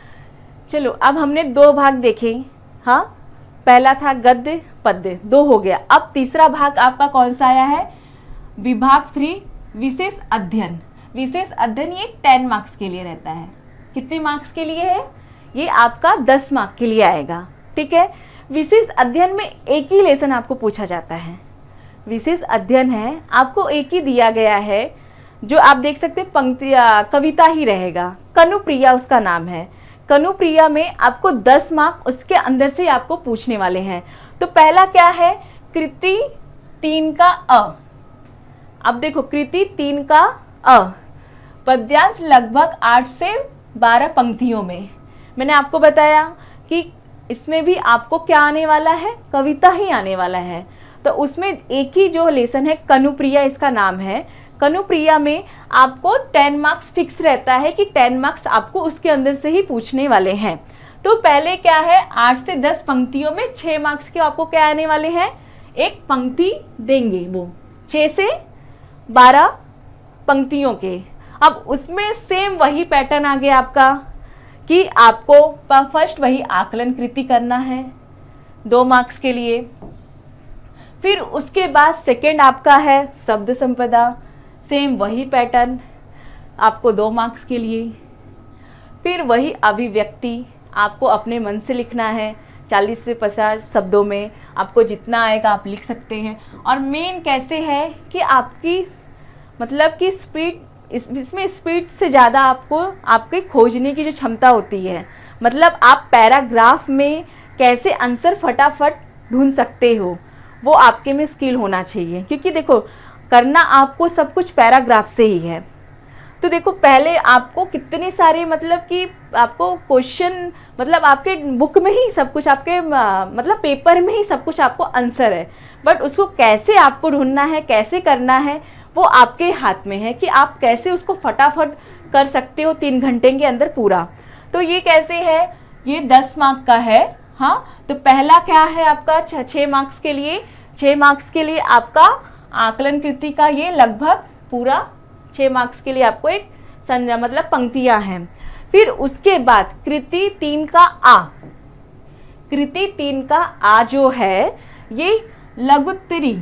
चलो अब हमने 2 भाग देखे, हाँ, पहला था गद्य पद्य, 2 हो गया। अब तीसरा भाग आपका कौन सा आया है, विभाग 3 विशेष अध्ययन। विशेष अध्ययन ये 10 मार्क्स के लिए रहता है। कितने मार्क्स के लिए है, ये आपका 10 मार्क के लिए आएगा। ठीक है, विशेष अध्ययन में एक ही लेसन आपको पूछा जाता है। विशेष अध्ययन है, आपको एक ही दिया गया है, जो आप देख सकते हैं पंक्ति कविता ही रहेगा, कनुप्रिया उसका नाम है। कनुप्रिया में आपको 10 मार्क उसके अंदर से आपको पूछने वाले हैं। तो पहला क्या है, कृति 3 का अ। अब देखो कृति 3 का अ, पद्यांश लगभग 8 से 12 पंक्तियों में। मैंने आपको बताया कि इसमें भी आपको क्या आने वाला है, कविता ही आने वाला है। तो उसमें एक ही जो लेसन है, कनुप्रिया इसका नाम है। कनुप्रिया में आपको 10 मार्क्स फिक्स रहता है कि 10 मार्क्स आपको उसके अंदर से ही पूछने वाले हैं। तो पहले क्या है, 8 से 10 पंक्तियों में 6 मार्क्स के आपको क्या आने वाले हैं, एक पंक्ति देंगे, वो 6 से 12 पंक्तियों के। अब उसमें सेम वही पैटर्न आ गया आपका कि आपको फर्स्ट वही आकलन कृति करना है 2 मार्क्स के लिए। फिर उसके बाद सेकंड आपका है शब्द संपदा, सेम वही पैटर्न आपको 2 मार्क्स के लिए। फिर वही अभिव्यक्ति आपको अपने मन से लिखना है, 40 से 50 शब्दों में आपको जितना आएगा आप लिख सकते हैं। और मेन कैसे है कि आपकी मतलब कि स्पीड, इसमें स्पीड से ज़्यादा आपको आपके खोजने की जो क्षमता होती है, मतलब आप पैराग्राफ में कैसे आंसर फटाफट ढूंढ सकते हो, वो आपके में स्किल होना चाहिए। क्योंकि देखो करना आपको सब कुछ पैराग्राफ से ही है। तो देखो पहले आपको कितने सारे मतलब कि आपको क्वेश्चन, मतलब आपके बुक में ही सब कुछ, आपके मतलब पेपर में ही सब कुछ आपको आंसर है, बट उसको कैसे आपको ढूंढना है, कैसे करना है, वो आपके हाथ में है कि आप कैसे उसको फटाफट कर सकते हो 3 घंटे के अंदर पूरा। तो ये कैसे है, ये 10 मार्क का है। हाँ, तो पहला क्या है आपका 6 मार्क्स के लिए, 6 मार्क्स के लिए आपका आकलन कृति का ये लगभग पूरा 6 मार्क्स के लिए आपको एक संज्ञा मतलब पंक्तियां हैं। फिर उसके बाद कृति 3 का आ, कृति 3 का आ जो है ये लघुत्तरी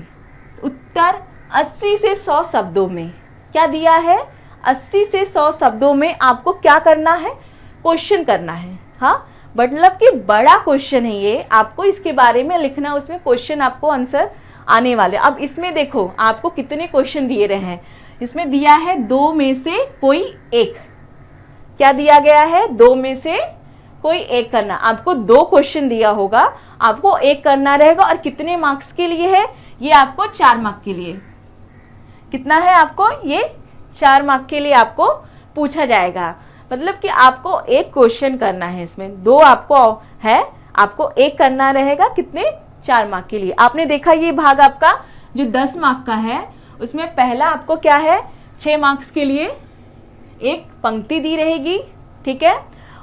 उत्तर 80 से 100 शब्दों में क्या दिया है, 80 से 100 शब्दों में आपको क्या करना है, क्वेश्चन करना है। हाँ, मतलब कि बड़ा क्वेश्चन है ये, आपको इसके बारे में लिखना, उसमें क्वेश्चन आपको आंसर आने वाले। अब इसमें देखो आपको कितने क्वेश्चन दिए रहे हैं, इसमें दिया है 2 में से कोई एक। क्या दिया गया है, 2 में से कोई एक करना। आपको 2 क्वेश्चन दिया होगा, आपको एक करना रहेगा। और कितने मार्क्स के लिए है ये, आपको 4 मार्क के लिए। कितना है आपको, ये 4 मार्क के लिए आपको पूछा जाएगा। मतलब कि आपको एक क्वेश्चन करना है, इसमें 2 आपको है, आपको एक करना रहेगा, कितने, 4 मार्क के लिए। आपने देखा ये भाग आपका जो 10 मार्क का है, उसमें पहला आपको क्या है, 6 मार्क्स के लिए एक पंक्ति दी रहेगी, ठीक है,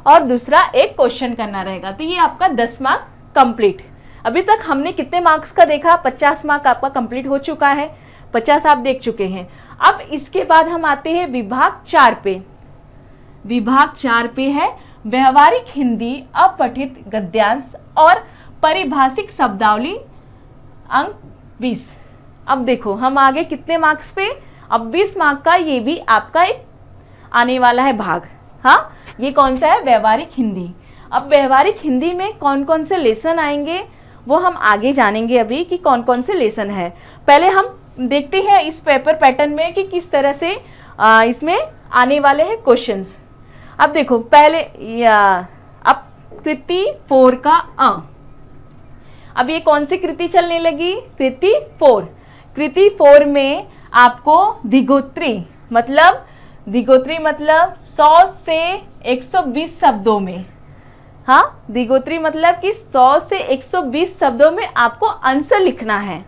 और दूसरा एक क्वेश्चन करना रहेगा। तो ये आपका 10 मार्क कंप्लीट। अभी तक हमने कितने मार्क्स का देखा, 50 मार्क आपका कंप्लीट हो चुका है, 50 आप देख चुके हैं। अब इसके बाद हम आते हैं विभाग 4 पे। विभाग 4 पे है व्यवहारिक हिंदी, अपठित गद्यांश और परिभाषिक शब्दावली, अंक 20। अब देखो हम आगे कितने मार्क्स पे, अब 20 मार्क का ये भी आपका एक आने वाला है भाग। हाँ, ये कौन सा है, व्यवहारिक हिंदी। अब व्यवहारिक हिंदी में कौन कौन से लेसन आएंगे वो हम आगे जानेंगे अभी कि कौन कौन से लेसन है। पहले हम देखते हैं इस पेपर पैटर्न में कि किस तरह से इसमें आने वाले हैं क्वेश्चंस। अब देखो पहले अब कृति 4 का अ, अब ये कौन सी कृति चलने लगी, कृति 4। कृति 4 में आपको दिगोत्री मतलब 100 से 120 शब्दों में, हाँ दिगोत्री मतलब कि 100 से 120 शब्दों में आपको आंसर लिखना है।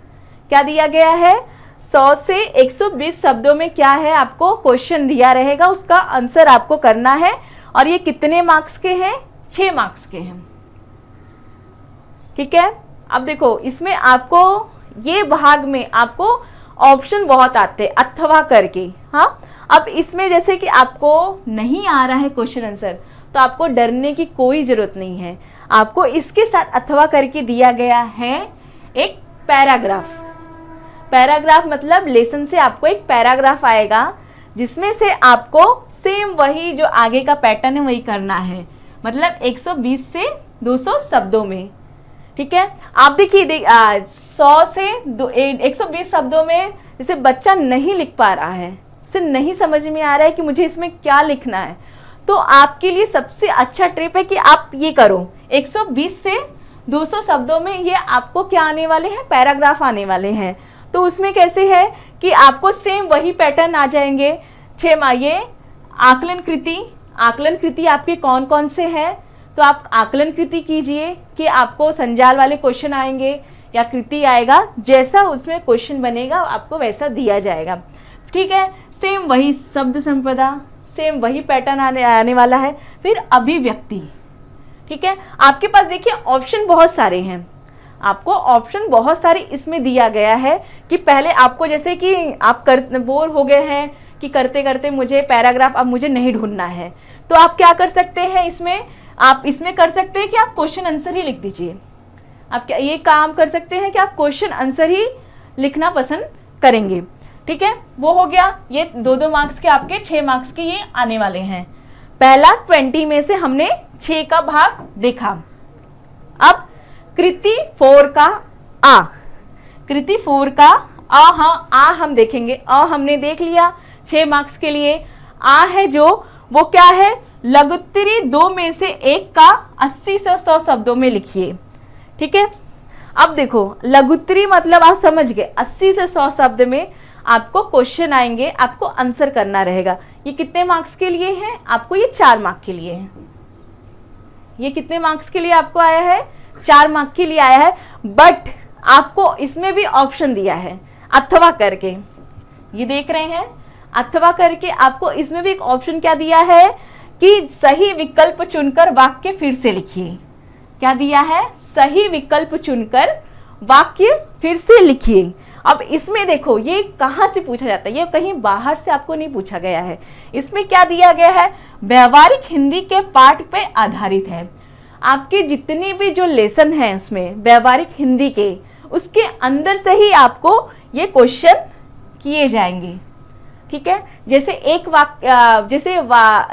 क्या दिया गया है, 100 से 120 शब्दों में क्या है, आपको क्वेश्चन दिया रहेगा, उसका आंसर आपको करना है। और ये कितने मार्क्स के हैं, 6 मार्क्स के हैं। ठीक है, अब देखो इसमें आपको ये भाग में आपको ऑप्शन बहुत आते हैं अथवा करके। हाँ, अब इसमें जैसे कि आपको नहीं आ रहा है क्वेश्चन आंसर तो आपको डरने की कोई ज़रूरत नहीं है। आपको इसके साथ अथवा करके दिया गया है एक पैराग्राफ। पैराग्राफ मतलब लेसन से आपको एक पैराग्राफ आएगा जिसमें से आपको सेम वही जो आगे का पैटर्न है वही करना है, मतलब 120 से 200 शब्दों में। ठीक है, आप देखिए 100 से 120 शब्दों में जैसे बच्चा नहीं लिख पा रहा है, उसे नहीं समझ में आ रहा है कि मुझे इसमें क्या लिखना है, तो आपके लिए सबसे अच्छा ट्रिप है कि आप ये करो, 120 से 200 शब्दों में ये आपको क्या आने वाले हैं, पैराग्राफ आने वाले हैं। तो उसमें कैसे है कि आपको सेम वही पैटर्न आ जाएंगे। 6 ये आकलन कृति आपके कौन कौन से हैं, तो आप आकलन कृति कीजिए कि आपको संजाल वाले क्वेश्चन आएंगे या कृति आएगा, जैसा उसमें क्वेश्चन बनेगा आपको वैसा दिया जाएगा। ठीक है, सेम वही शब्द संपदा, सेम वही पैटर्न आने वाला है। फिर अभिव्यक्ति, ठीक है, आपके पास देखिए ऑप्शन बहुत सारे हैं, आपको ऑप्शन बहुत सारे इसमें दिया गया है कि पहले आपको जैसे कि आप बोर हो गए हैं कि करते करते मुझे पैराग्राफ अब मुझे नहीं ढूंढना है, तो आप क्या कर सकते हैं, आप इसमें कर सकते हैं कि आप क्वेश्चन आंसर ही लिख दीजिए। आप क्या ये काम कर सकते हैं कि आप क्वेश्चन आंसर ही लिखना पसंद करेंगे। ठीक है, वो हो गया, ये 2-2 मार्क्स के आपके 6 मार्क्स के ये आने वाले हैं। पहला 20 में से हमने 6 का भाग देखा। अब कृति 4 का आ, कृति 4 का आ हम देखेंगे। हमने देख लिया 6 मार्क्स के लिए। आ है जो वो क्या है, लघुत्तरी 2 में से 1 का 80 से 100 शब्दों में लिखिए। ठीक है, अब देखो लघुत्तरी मतलब आप समझ गए, 80 से 100 शब्द में आपको क्वेश्चन आएंगे, आपको आंसर करना रहेगा। ये कितने मार्क्स के लिए है, आपको ये 4 मार्क के लिए है। ये कितने मार्क्स के लिए आपको आया है, 4 मार्क के लिए आया है। बट आपको इसमें भी ऑप्शन दिया है अथवा करके, ये देख रहे हैं अथवा करके, आपको इसमें भी एक ऑप्शन क्या दिया है कि सही विकल्प चुनकर वाक्य फिर से लिखिए। क्या दिया है, सही विकल्प चुनकर वाक्य फिर से लिखिए। अब इसमें देखो ये कहाँ से पूछा जाता है, ये कहीं बाहर से आपको नहीं पूछा गया है। इसमें क्या दिया गया है, व्यवहारिक हिंदी के पाठ पे आधारित है। आपके जितने भी जो लेसन हैं उसमें व्यवहारिक हिंदी के, उसके अंदर से ही आपको ये क्वेश्चन किए जाएंगे। ठीक है, जैसे एक वाक्य जैसे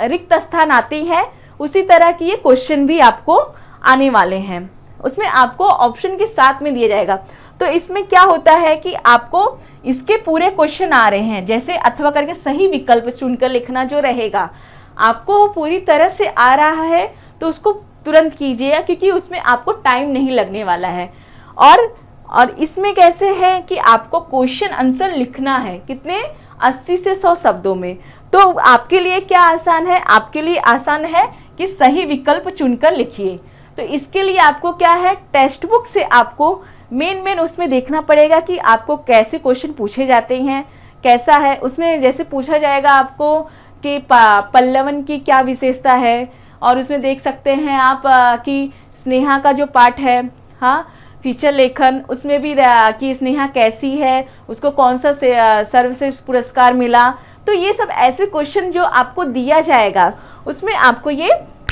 रिक्त स्थान आती है उसी तरह की ये क्वेश्चन भी आपको आने वाले हैं, उसमें आपको ऑप्शन के साथ में दिया जाएगा। तो इसमें क्या होता है कि आपको इसके पूरे क्वेश्चन आ रहे हैं, जैसे अथवा करके सही विकल्प चुनकर लिखना जो रहेगा, आपको वो पूरी तरह से आ रहा है तो उसको तुरंत कीजिए, क्योंकि उसमें आपको टाइम नहीं लगने वाला है। और इसमें कैसे है कि आपको क्वेश्चन आंसर लिखना है कितने, 80 से 100 शब्दों में। तो आपके लिए क्या आसान है, आपके लिए आसान है कि सही विकल्प चुनकर लिखिए। तो इसके लिए आपको क्या है, टेक्स्ट बुक से आपको मेन उसमें देखना पड़ेगा कि आपको कैसे क्वेश्चन पूछे जाते हैं, कैसा है। उसमें जैसे पूछा जाएगा आपको कि पल्लवन की क्या विशेषता है, और उसमें देख सकते हैं आप कि स्नेहा का जो पाठ है, हाँ फीचर लेखन, उसमें भी कि स्नेहा कैसी है, उसको कौन सा सर्वश्रेष्ठ पुरस्कार मिला। तो ये सब ऐसे क्वेश्चन जो आपको दिया जाएगा उसमें आपको ये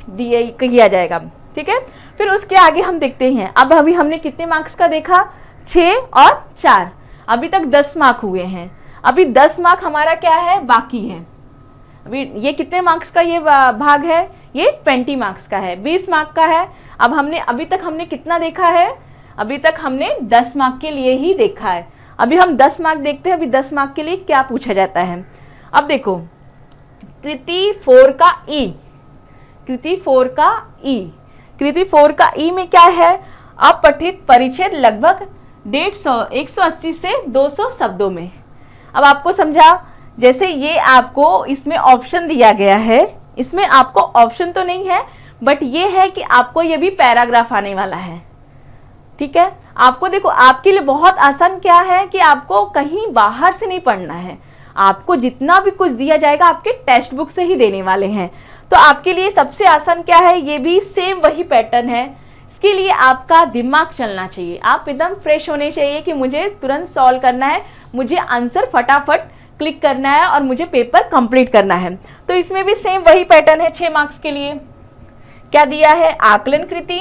किया जाएगा, ठीक है। फिर उसके आगे हम देखते हैं, अब अभी हमने कितने मार्क्स का देखा, 6 और 4, अभी तक 10 मार्क हुए हैं। अभी 10 मार्क हमारा क्या है, बाकी है। अभी ये कितने मार्क्स का ये भाग है, ये 20 मार्क्स का है, 20 मार्क का है। अब अभी तक हमने कितना देखा है, अभी तक हमने 10 मार्क के लिए ही देखा है। अभी हम 10 मार्क देखते हैं, अभी 10 मार्क के लिए क्या पूछा जाता है। अब देखो, कृति 4 का ई, कृति 4 का ई, कृति 4 का ई में क्या है, अपठित परिच्छेद लगभग 180 से 200 शब्दों में। अब आपको समझा, जैसे ये आपको इसमें ऑप्शन दिया गया है, इसमें आपको ऑप्शन तो नहीं है, बट ये है कि आपको ये भी पैराग्राफ आने वाला है, ठीक है। आपको देखो, आपके लिए बहुत आसान क्या है कि आपको कहीं बाहर से नहीं पढ़ना है, आपको जितना भी कुछ दिया जाएगा आपके टेक्स्ट बुक से ही देने वाले हैं। तो आपके लिए सबसे आसान क्या है, ये भी सेम वही पैटर्न है। इसके लिए आपका दिमाग चलना चाहिए, आप एकदम फ्रेश होने चाहिए कि मुझे तुरंत सॉल्व करना है, मुझे आंसर फटाफट क्लिक करना है और मुझे पेपर कंप्लीट करना है। तो इसमें भी सेम वही पैटर्न है 6 मार्क्स के लिए। क्या दिया है, आकलन कृति,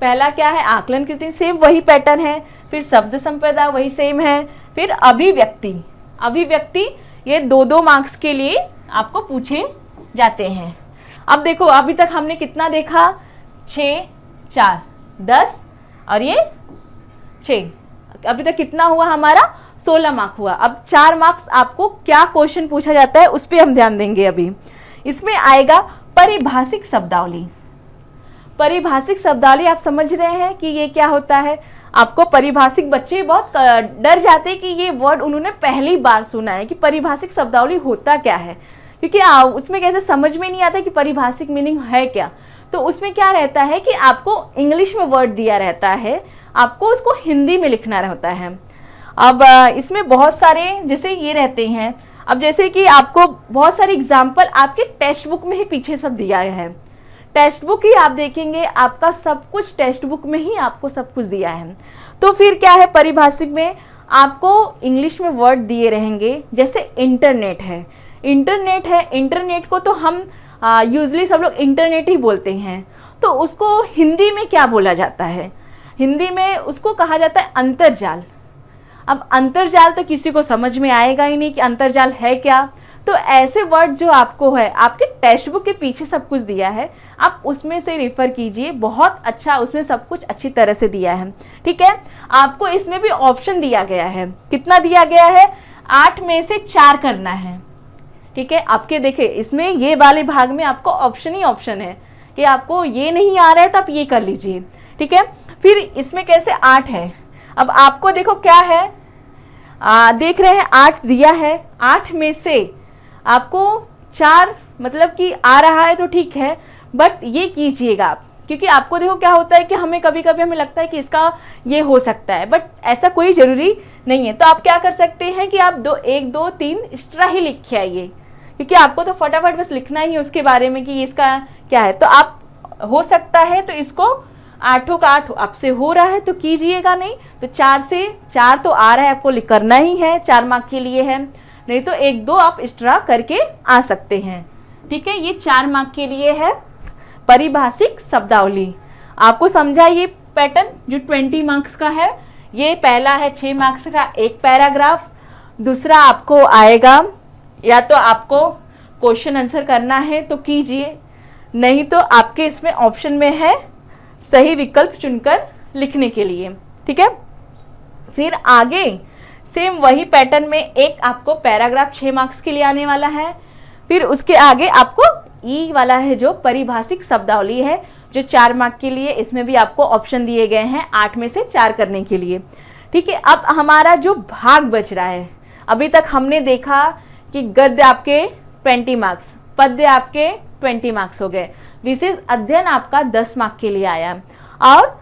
पहला क्या है, आकलन कृति, सेम वही पैटर्न है। फिर शब्द संपदा वही सेम है। फिर अभिव्यक्ति, अभिव्यक्ति ये 2-2 मार्क्स के लिए आपको पूछे जाते हैं। अब देखो, अभी तक हमने कितना देखा, 6, 4, 10 और ये 6, अभी तक कितना हुआ हमारा, 16 मार्क हुआ। अब 4 मार्क्स आपको क्या क्वेश्चन पूछा जाता है उस पर हम ध्यान देंगे। अभी इसमें आएगा परिभाषिक शब्दावली। परिभाषिक शब्दावली आप समझ रहे हैं कि ये क्या होता है। आपको परिभाषिक, बच्चे बहुत डर जाते हैं कि ये वर्ड उन्होंने पहली बार सुना है कि परिभाषिक शब्दावली होता क्या है, क्योंकि उसमें कैसे समझ में नहीं आता कि परिभाषिक मीनिंग है क्या। तो उसमें क्या रहता है कि आपको इंग्लिश में वर्ड दिया रहता है, आपको उसको हिंदी में लिखना रहता है। अब इसमें बहुत सारे जैसे ये रहते हैं, अब जैसे कि आपको बहुत सारे एग्जाम्पल आपके टेक्स्ट बुक में ही पीछे सब दिया है, टेक्स्ट बुक ही आप देखेंगे, आपका सब कुछ टेक्स्ट बुक में ही आपको सब कुछ दिया है। तो फिर क्या है, परिभाषिक में आपको इंग्लिश में वर्ड दिए रहेंगे, जैसे इंटरनेट है, इंटरनेट है, इंटरनेट को तो हम यूजली सब लोग इंटरनेट ही बोलते हैं। तो उसको हिंदी में क्या बोला जाता है, हिंदी में उसको कहा जाता है अंतर्जाल। अब अंतर्जाल तो किसी को समझ में आएगा ही नहीं कि अंतर्जाल है क्या। तो ऐसे वर्ड जो आपको है, आपके टेक्स्ट बुक के पीछे सब कुछ दिया है, आप उसमें से रेफर कीजिए, बहुत अच्छा, उसमें सब कुछ अच्छी तरह से दिया है, ठीक है। आपको इसमें भी ऑप्शन दिया गया है, कितना दिया गया है, 8 में से 4 करना है, ठीक है। आपके देखिए इसमें ये वाले भाग में आपको ऑप्शन ही ऑप्शन है कि आपको ये नहीं आ रहा है तो आप ये कर लीजिए, ठीक है। फिर इसमें कैसे 8 है, अब आपको देखो क्या है, देख रहे हैं 8 दिया है, 8 में से आपको 4 मतलब कि आ रहा है तो ठीक है, बट ये कीजिएगा आप, क्योंकि आपको देखो क्या होता है कि हमें कभी कभी हमें लगता है कि इसका ये हो सकता है, बट ऐसा कोई ज़रूरी नहीं है। तो आप क्या कर सकते हैं कि आप 1, 2, 3 एक्स्ट्रा ही लिख के आइए, क्योंकि आपको तो फटाफट बस लिखना ही है उसके बारे में कि इसका क्या है। तो आप हो सकता है तो इसको 8 का 8 आपसे हो रहा है तो कीजिएगा, नहीं तो 4 से 4 तो आ रहा है, आपको करना ही है, 4 मार्क के लिए है, नहीं तो 1, 2 आप एक्स्ट्रा करके आ सकते हैं, ठीक है। ये 4 मार्क के लिए है परिभाषिक शब्दावली। आपको समझा ये पैटर्न जो 20 मार्क्स का है। ये पहला है 6 मार्क्स का एक पैराग्राफ, दूसरा आपको आएगा, या तो आपको क्वेश्चन आंसर करना है तो कीजिए, नहीं तो आपके इसमें ऑप्शन में है सही विकल्प चुनकर लिखने के लिए, ठीक है। फिर आगे सेम वही पैटर्न में एक आपको पैराग्राफ 6 मार्क्स के लिए आने वाला है। फिर उसके आगे आपको ई वाला है जो परिभाषिक शब्दावली है जो 4 मार्क के लिए, इसमें भी आपको ऑप्शन दिए गए हैं 8 में से 4 करने के लिए, ठीक है। अब हमारा जो भाग बच रहा है, अभी तक हमने देखा कि गद्य आपके 20 मार्क्स, पद्य आपके 20 मार्क्स हो गए, विशेष अध्ययन आपका 10 मार्क के लिए आया, और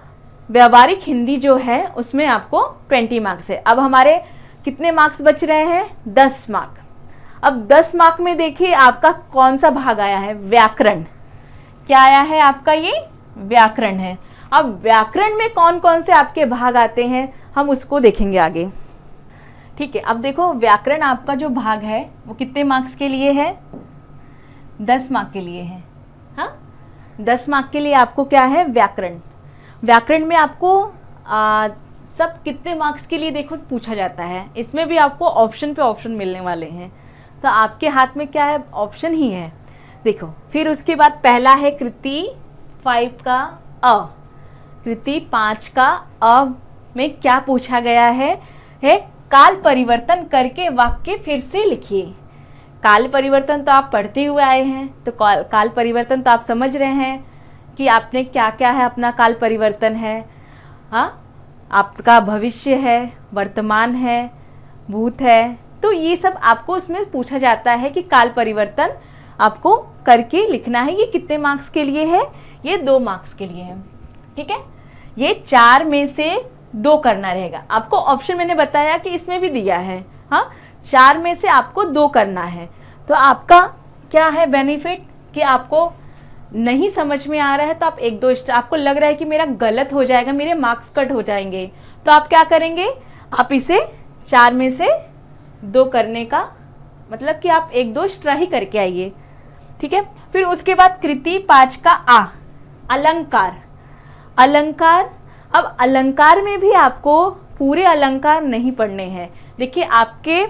व्यावहारिक हिंदी जो है उसमें आपको 20 मार्क्स है। अब हमारे कितने मार्क्स बच रहे हैं, 10 मार्क। अब 10 मार्क में देखिए आपका कौन सा भाग आया है, व्याकरण। क्या आया है आपका, ये व्याकरण है। अब व्याकरण में कौन कौन से आपके भाग आते हैं हम उसको देखेंगे आगे। ठीक है, अब देखो व्याकरण आपका जो भाग है वो कितने मार्क्स के लिए है? 10 मार्क के लिए है। हाँ, 10 मार्क के लिए आपको क्या है? व्याकरण। व्याकरण में आपको सब कितने मार्क्स के लिए देखो पूछा जाता है। इसमें भी आपको ऑप्शन पे ऑप्शन मिलने वाले हैं, तो आपके हाथ में क्या है? ऑप्शन ही है। देखो, फिर उसके बाद पहला है कृति 5 का अ। कृति 5 का अ में क्या पूछा गया है काल परिवर्तन करके वाक्य फिर से लिखिए। काल परिवर्तन तो आप पढ़ते हुए आए हैं, तो काल परिवर्तन तो आप समझ रहे हैं कि आपने क्या क्या है, अपना काल परिवर्तन है। हाँ, आपका भविष्य है, वर्तमान है, भूत है, तो ये सब आपको उसमें पूछा जाता है कि काल परिवर्तन आपको करके लिखना है। ये कितने मार्क्स के लिए है? ये 2 मार्क्स के लिए है। ठीक है, ये 4 में से 2 करना रहेगा। आपको ऑप्शन मैंने बताया कि इसमें भी दिया है। हाँ, 4 में से आपको 2 करना है। तो आपका क्या है बेनिफिट कि आपको नहीं समझ में आ रहा है तो आप 1-2 आपको लग रहा है कि मेरा गलत हो जाएगा, मेरे मार्क्स कट हो जाएंगे, तो आप क्या करेंगे? आप इसे 4 में से 2 करने का मतलब कि आप 1-2 एक्स्ट्रा ही करके आइए। ठीक है, फिर उसके बाद कृति 5 का आ, अलंकार। अलंकार, अब अलंकार में भी आपको पूरे अलंकार नहीं पढ़ने हैं। देखिए, आपके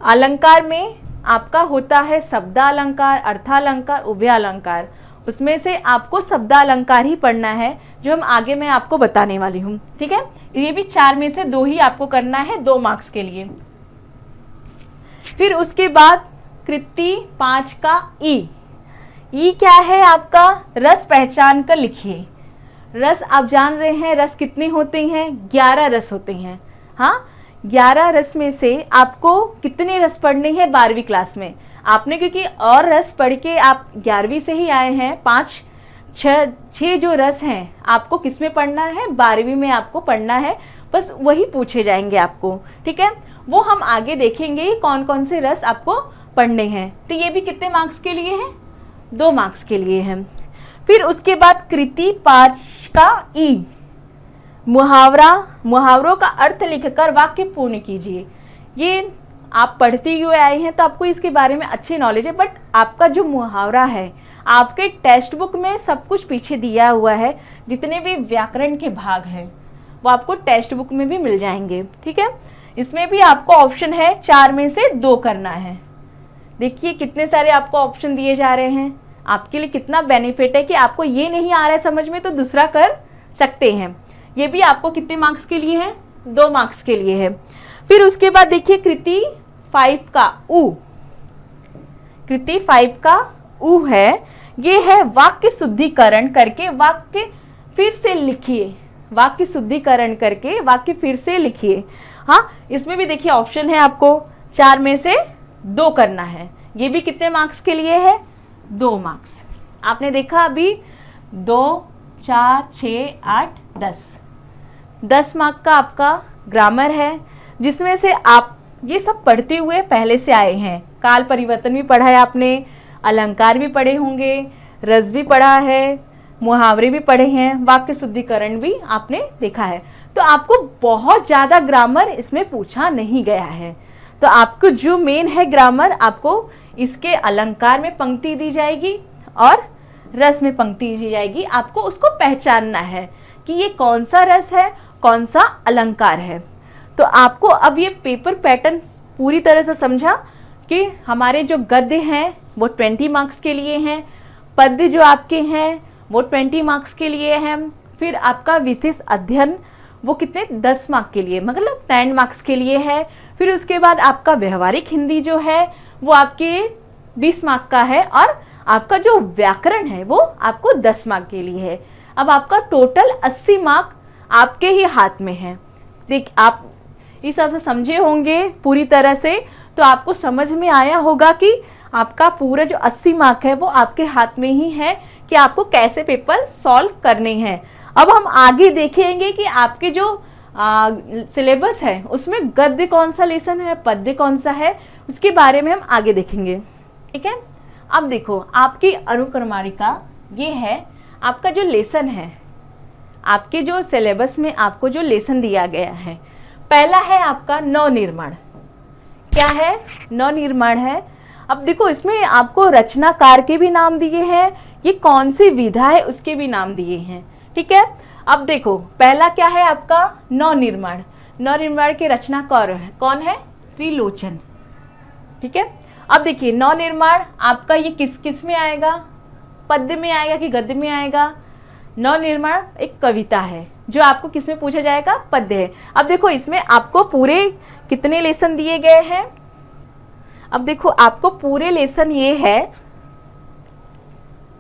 अलंकार में आपका होता है शब्दालंकार, अर्थालंकार, उभयालंकार। उसमें से आपको शब्दालंकार ही पढ़ना है, जो हम आगे मैं आपको बताने वाली हूँ। ठीक है, ये भी 4 में से 2 ही आपको करना है 2 मार्क्स के लिए। फिर उसके बाद कृति 5 का ई। ई क्या है आपका? रस पहचान कर लिखिए। रस आप जान रहे हैं, रस कितने होते हैं? 11 रस होते हैं। हाँ, 11 रस में से आपको कितने रस पढ़ने हैं 12वीं क्लास में? आपने क्योंकि और रस पढ़ के आप 11वीं से ही आए हैं, 5-6 जो रस हैं आपको किस में पढ़ना है? 12वीं में आपको पढ़ना है। बस वही पूछे जाएंगे आपको। ठीक है, वो हम आगे देखेंगे कौन कौन से रस आपको पढ़ने हैं। तो ये भी कितने मार्क्स के लिए है? 2 मार्क्स के लिए है। फिर उसके बाद कृति 5 का ई, मुहावरा। मुहावरों का अर्थ लिखकर वाक्य पूर्ण कीजिए। ये आप पढ़ते हुए आए हैं तो आपको इसके बारे में अच्छी नॉलेज है, बट आपका जो मुहावरा है आपके टेक्स्ट बुक में सब कुछ पीछे दिया हुआ है। जितने भी व्याकरण के भाग हैं वो आपको टेक्स्ट बुक में भी मिल जाएंगे। ठीक है, इसमें भी आपको ऑप्शन है 4 में से 2 करना है। देखिए कितने सारे आपको ऑप्शन दिए जा रहे हैं। आपके लिए कितना बेनिफिट है कि आपको ये नहीं आ रहा है समझ में तो दूसरा कर सकते हैं। ये भी आपको कितने मार्क्स के लिए है? 2 मार्क्स के लिए है। फिर उसके बाद देखिए कृति 5 का उ। कृति 5 का उ है, ये है वाक्य शुद्धिकरण करके वाक्य फिर से लिखिए। वाक्य शुद्धिकरण करके वाक्य फिर से लिखिए। हाँ, इसमें भी देखिए ऑप्शन है आपको 4 में से 2 करना है। ये भी कितने मार्क्स के लिए है? 2 मार्क्स। आपने देखा अभी 2, 4, 6, 8, 10 मार्क का आपका ग्रामर है, जिसमें से आप ये सब पढ़ते हुए पहले से आए हैं। काल परिवर्तन भी पढ़ा है आपने, अलंकार भी पढ़े होंगे, रस भी पढ़ा है, मुहावरे भी पढ़े हैं, वाक्य शुद्धिकरण भी आपने देखा है। तो आपको बहुत ज़्यादा ग्रामर इसमें पूछा नहीं गया है। तो आपको जो मेन है ग्रामर, आपको इसके अलंकार में पंक्ति दी जाएगी और रस में पंक्ति दी जाएगी। आपको उसको पहचानना है कि ये कौन सा रस है, कौन सा अलंकार है। तो आपको अब ये पेपर पैटर्न पूरी तरह से समझा कि हमारे जो गद्य हैं वो 20 मार्क्स के लिए हैं, पद्य जो आपके हैं वो 20 मार्क्स के लिए हैं, फिर आपका विशेष अध्ययन वो कितने 10 मार्क के लिए, मतलब 10 मार्क्स के लिए है। फिर उसके बाद आपका व्यवहारिक हिंदी जो है वो आपके 20 मार्क का है, और आपका जो व्याकरण है वो आपको 10 मार्क के लिए है। अब आपका टोटल 80 मार्क आपके ही हाथ में है। देख, आप इस हिसाब से समझे होंगे पूरी तरह से, तो आपको समझ में आया होगा कि आपका पूरा जो 80 मार्क है वो आपके हाथ में ही है कि आपको कैसे पेपर सॉल्व करने हैं। अब हम आगे देखेंगे कि आपके जो सिलेबस है उसमें गद्य कौन सा लेसन है, पद्य कौन सा है, उसके बारे में हम आगे देखेंगे। ठीक है, अब देखो आपकी अनुक्रमणिका ये है, आपका जो लेसन है आपके जो सिलेबस में आपको जो लेसन दिया गया है, पहला है आपका नवनिर्माण। क्या है? नवनिर्माण है। अब देखो इसमें आपको रचनाकार के भी नाम दिए हैं, ये कौन सी विधा है उसके भी नाम दिए हैं। ठीक है, अब देखो पहला क्या है आपका नवनिर्माण। नवनिर्माण के रचनाकार कौन है? त्रिलोचन। ठीक है, अब देखिए नवनिर्माण आपका ये किस किस में आएगा? पद्य में आएगा कि गद्य में आएगा? नवनिर्माण एक कविता है जो आपको किस में पूछा जाएगा? पद्य है। अब देखो इसमें आपको पूरे कितने लेसन दिए गए हैं? अब देखो आपको पूरे लेसन ये है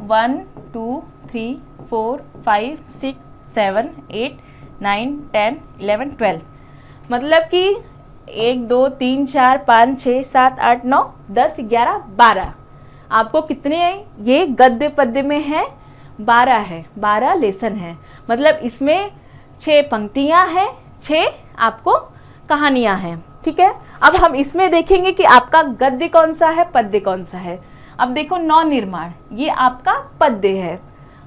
1 2 3 4 5 6 7 8 9 10 11 12, मतलब कि 1 2 3 4 5 6 7 8 9 10 11 12। आपको कितने ये गद्य पद्य में है? 12 है, 12 लेसन है। मतलब इसमें 6 पंक्तियां हैं, 6 आपको कहानियां हैं। ठीक है, अब हम इसमें देखेंगे कि आपका गद्य कौन सा है, पद्य कौन सा है। अब देखो नवनिर्माण ये आपका पद्य है,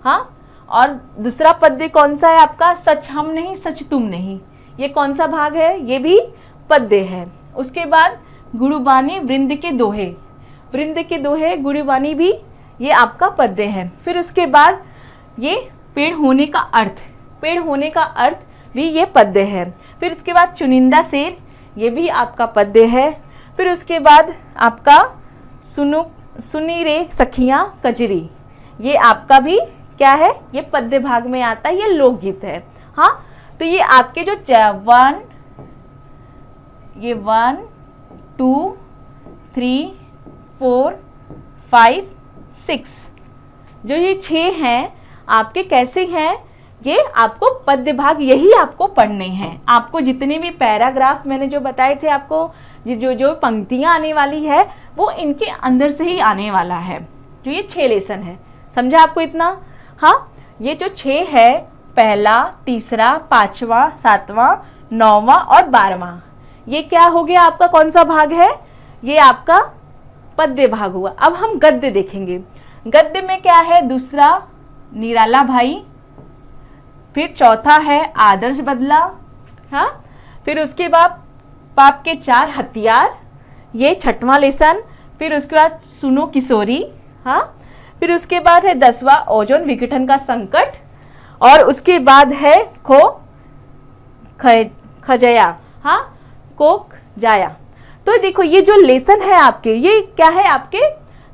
हाँ, और दूसरा पद्य कौन सा है आपका? सच हम नहीं सच तुम नहीं, ये कौन सा भाग है? ये भी पद्य है। उसके बाद गुरुबानी वृंद के दोहे, वृंद के दोहे गुरुबानी भी ये आपका पद्य है। फिर उसके बाद ये पेड़ होने का अर्थ, पेड़ होने का अर्थ भी ये पद्य है। फिर उसके बाद चुनिंदा शेर, ये भी आपका पद्य है। फिर उसके बाद आपका सुनी रे सखियाँ कजरी, ये आपका भी क्या है? ये पद्य भाग में आता है, ये लोकगीत है। हाँ, तो ये आपके जो 1 2 3 4 5 6 जो ये 6 हैं आपके कैसे हैं? ये आपको पद्य भाग यही आपको पढ़ने हैं। आपको जितने भी पैराग्राफ मैंने जो बताए थे आपको, जो पंक्तियां आने वाली है वो इनके अंदर से ही आने वाला है। जो ये 6 लेसन है, समझा आपको इतना? हाँ, ये जो 6 है, पहला, तीसरा, 5वां, 7वां, 9वां और 12वां, ये क्या हो गया आपका? कौन सा भाग है? ये आपका पद्य भाग हुआ। अब हम गद्य देखेंगे। गद्य में क्या है? दूसरा निराला भाई, फिर चौथा है आदर्श बदला, हाँ, फिर उसके बाद पाप के 4 हथियार, ये 6वां लेसन। फिर उसके बाद सुनो किशोरी, हाँ, फिर उसके बाद है 10वां ओजोन विघटन का संकट, और उसके बाद है खजया, हाँ, कोक जाया। तो देखो ये जो लेसन है आपके, ये क्या है? आपके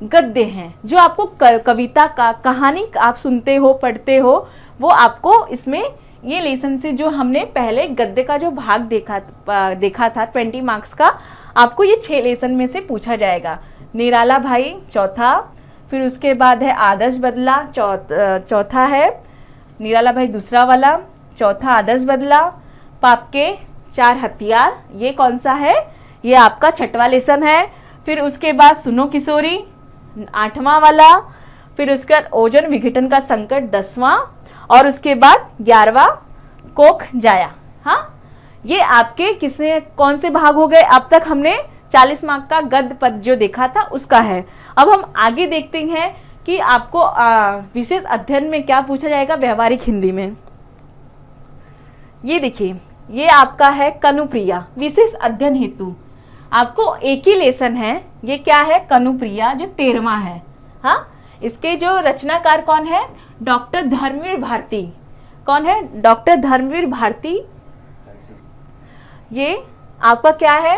गद्य हैं, जो आपको कविता का कहानी आप सुनते हो, पढ़ते हो, वो आपको इसमें ये लेसन से जो हमने पहले गद्य का जो भाग देखा था 20 मार्क्स का, आपको ये 6 लेसन में से पूछा जाएगा। निराला भाई चौथा, फिर उसके बाद है आदर्श बदला, चौथा है निराला भाई दूसरा वाला, चौथा आदर्श बदला, पाप के 4 हथियार, ये कौन सा है? ये आपका 6वां लेसन है। फिर उसके बाद सुनो किशोरी 8वां वाला, फिर उसके बाद ओजोन विघटन का संकट 10वां, और उसके बाद 11वां कोक जाया। हाँ, ये आपके किसने कौन से भाग हो गए? अब तक हमने 40 मार्क का गद्य पद जो देखा था उसका है। अब हम आगे देखते हैं कि आपको विशेष अध्ययन में क्या पूछा जाएगा व्यवहारिक हिंदी में। ये देखिए, ये आपका है कनुप्रिया विशेष अध्ययन हेतु। आपको एक ही लेसन है, ये क्या है? कनुप्रिया, जो 13वां है। हाँ, इसके जो रचनाकार कौन है? डॉक्टर धर्मवीर भारती। कौन है? डॉक्टर धर्मवीर भारती। ये आपका क्या है?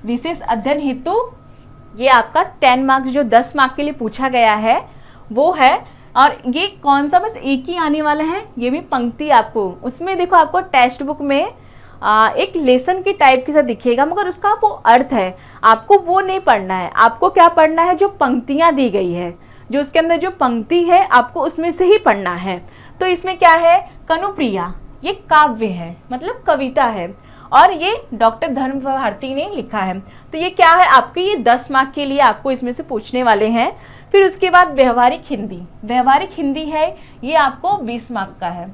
विशेष अध्ययन हेतु। ये आपका 10 मार्क्स जो 10 मार्क के लिए पूछा गया है वो है। और ये कौन सा बस एक ही आने वाला है, ये भी पंक्ति आपको उसमें देखो, आपको टेक्स्ट बुक में एक लेसन के टाइप के साथ दिखेगा, मगर उसका वो अर्थ है, आपको वो नहीं पढ़ना है। आपको क्या पढ़ना है? जो पंक्तियां दी गई है, जो उसके अंदर जो पंक्ति है आपको उसमें से ही पढ़ना है। तो इसमें क्या है? कनुप्रिया, ये काव्य है, मतलब कविता है, और ये डॉक्टर धर्म भारती ने लिखा है। तो ये क्या है? आपके ये 10 मार्क के लिए आपको इसमें से पूछने वाले हैं। फिर उसके बाद व्यवहारिक हिंदी। व्यवहारिक हिंदी है, ये आपको 20 मार्क का है।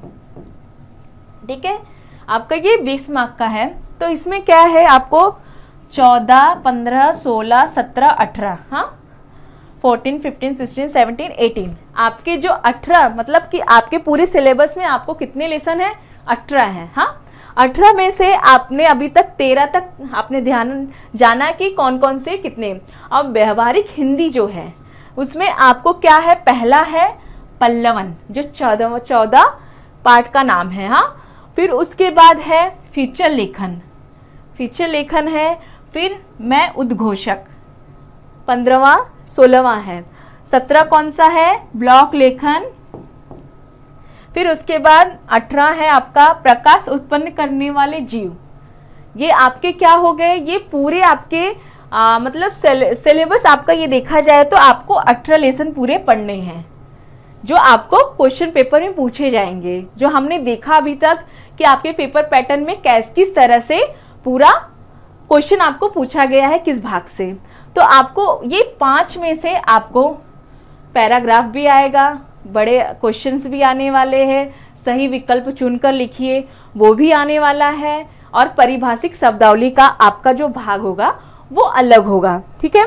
ठीक है, आपका ये 20 मार्क का है। तो इसमें क्या है? आपको 14, 15, 16, 17, 18, हाँ, 14, 15, 16, 17, 18। आपके जो 18 मतलब कि आपके पूरे सिलेबस में आपको कितने लेसन है? 18 हैं। हाँ, 18 में से आपने अभी तक 13 तक आपने ध्यान जाना कि कौन कौन से कितने। अब व्यवहारिक हिंदी जो है उसमें आपको क्या है? पहला है पल्लवन, जो 14 पाठ का नाम है। हाँ, फिर उसके बाद है फीचर लेखन, फीचर लेखन है। फिर मैं उद्घोषक 15वां 16वां है। 17 कौन सा है? ब्लॉक लेखन। फिर उसके बाद 18 है आपका प्रकाश उत्पन्न करने वाले जीव। ये आपके क्या हो गए? ये पूरे आपके मतलब सिलेबस आपका ये देखा जाए तो आपको 18 लेसन पूरे पढ़ने हैं, जो आपको क्वेश्चन पेपर में पूछे जाएंगे, जो हमने देखा अभी तक कि आपके पेपर पैटर्न में किस तरह से पूरा क्वेश्चन आपको पूछा गया है, किस भाग से। तो आपको ये 5 में से आपको पैराग्राफ भी आएगा, बड़े क्वेश्चंस भी आने वाले हैं, सही विकल्प चुनकर लिखिए वो भी आने वाला है, और परिभाषिक शब्दावली का आपका जो भाग होगा वो अलग होगा। ठीक है,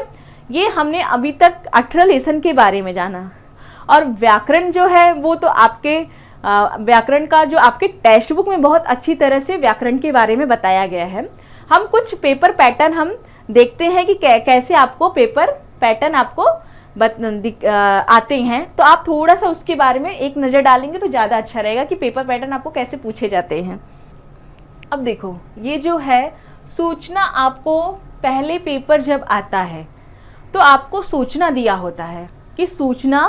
ये हमने अभी तक 18 लेसन के बारे में जाना। और व्याकरण जो है वो तो आपके व्याकरण का जो आपके टेक्स्ट बुक में बहुत अच्छी तरह से व्याकरण के बारे में बताया गया है। हम कुछ पेपर पैटर्न हम देखते हैं कि कैसे आपको पेपर पैटर्न आपको आते हैं, तो आप थोड़ा सा उसके बारे में एक नज़र डालेंगे तो ज़्यादा अच्छा रहेगा कि पेपर पैटर्न आपको कैसे पूछे जाते हैं। अब देखो, ये जो है सूचना, आपको पहले पेपर जब आता है तो आपको सूचना दिया होता है कि सूचना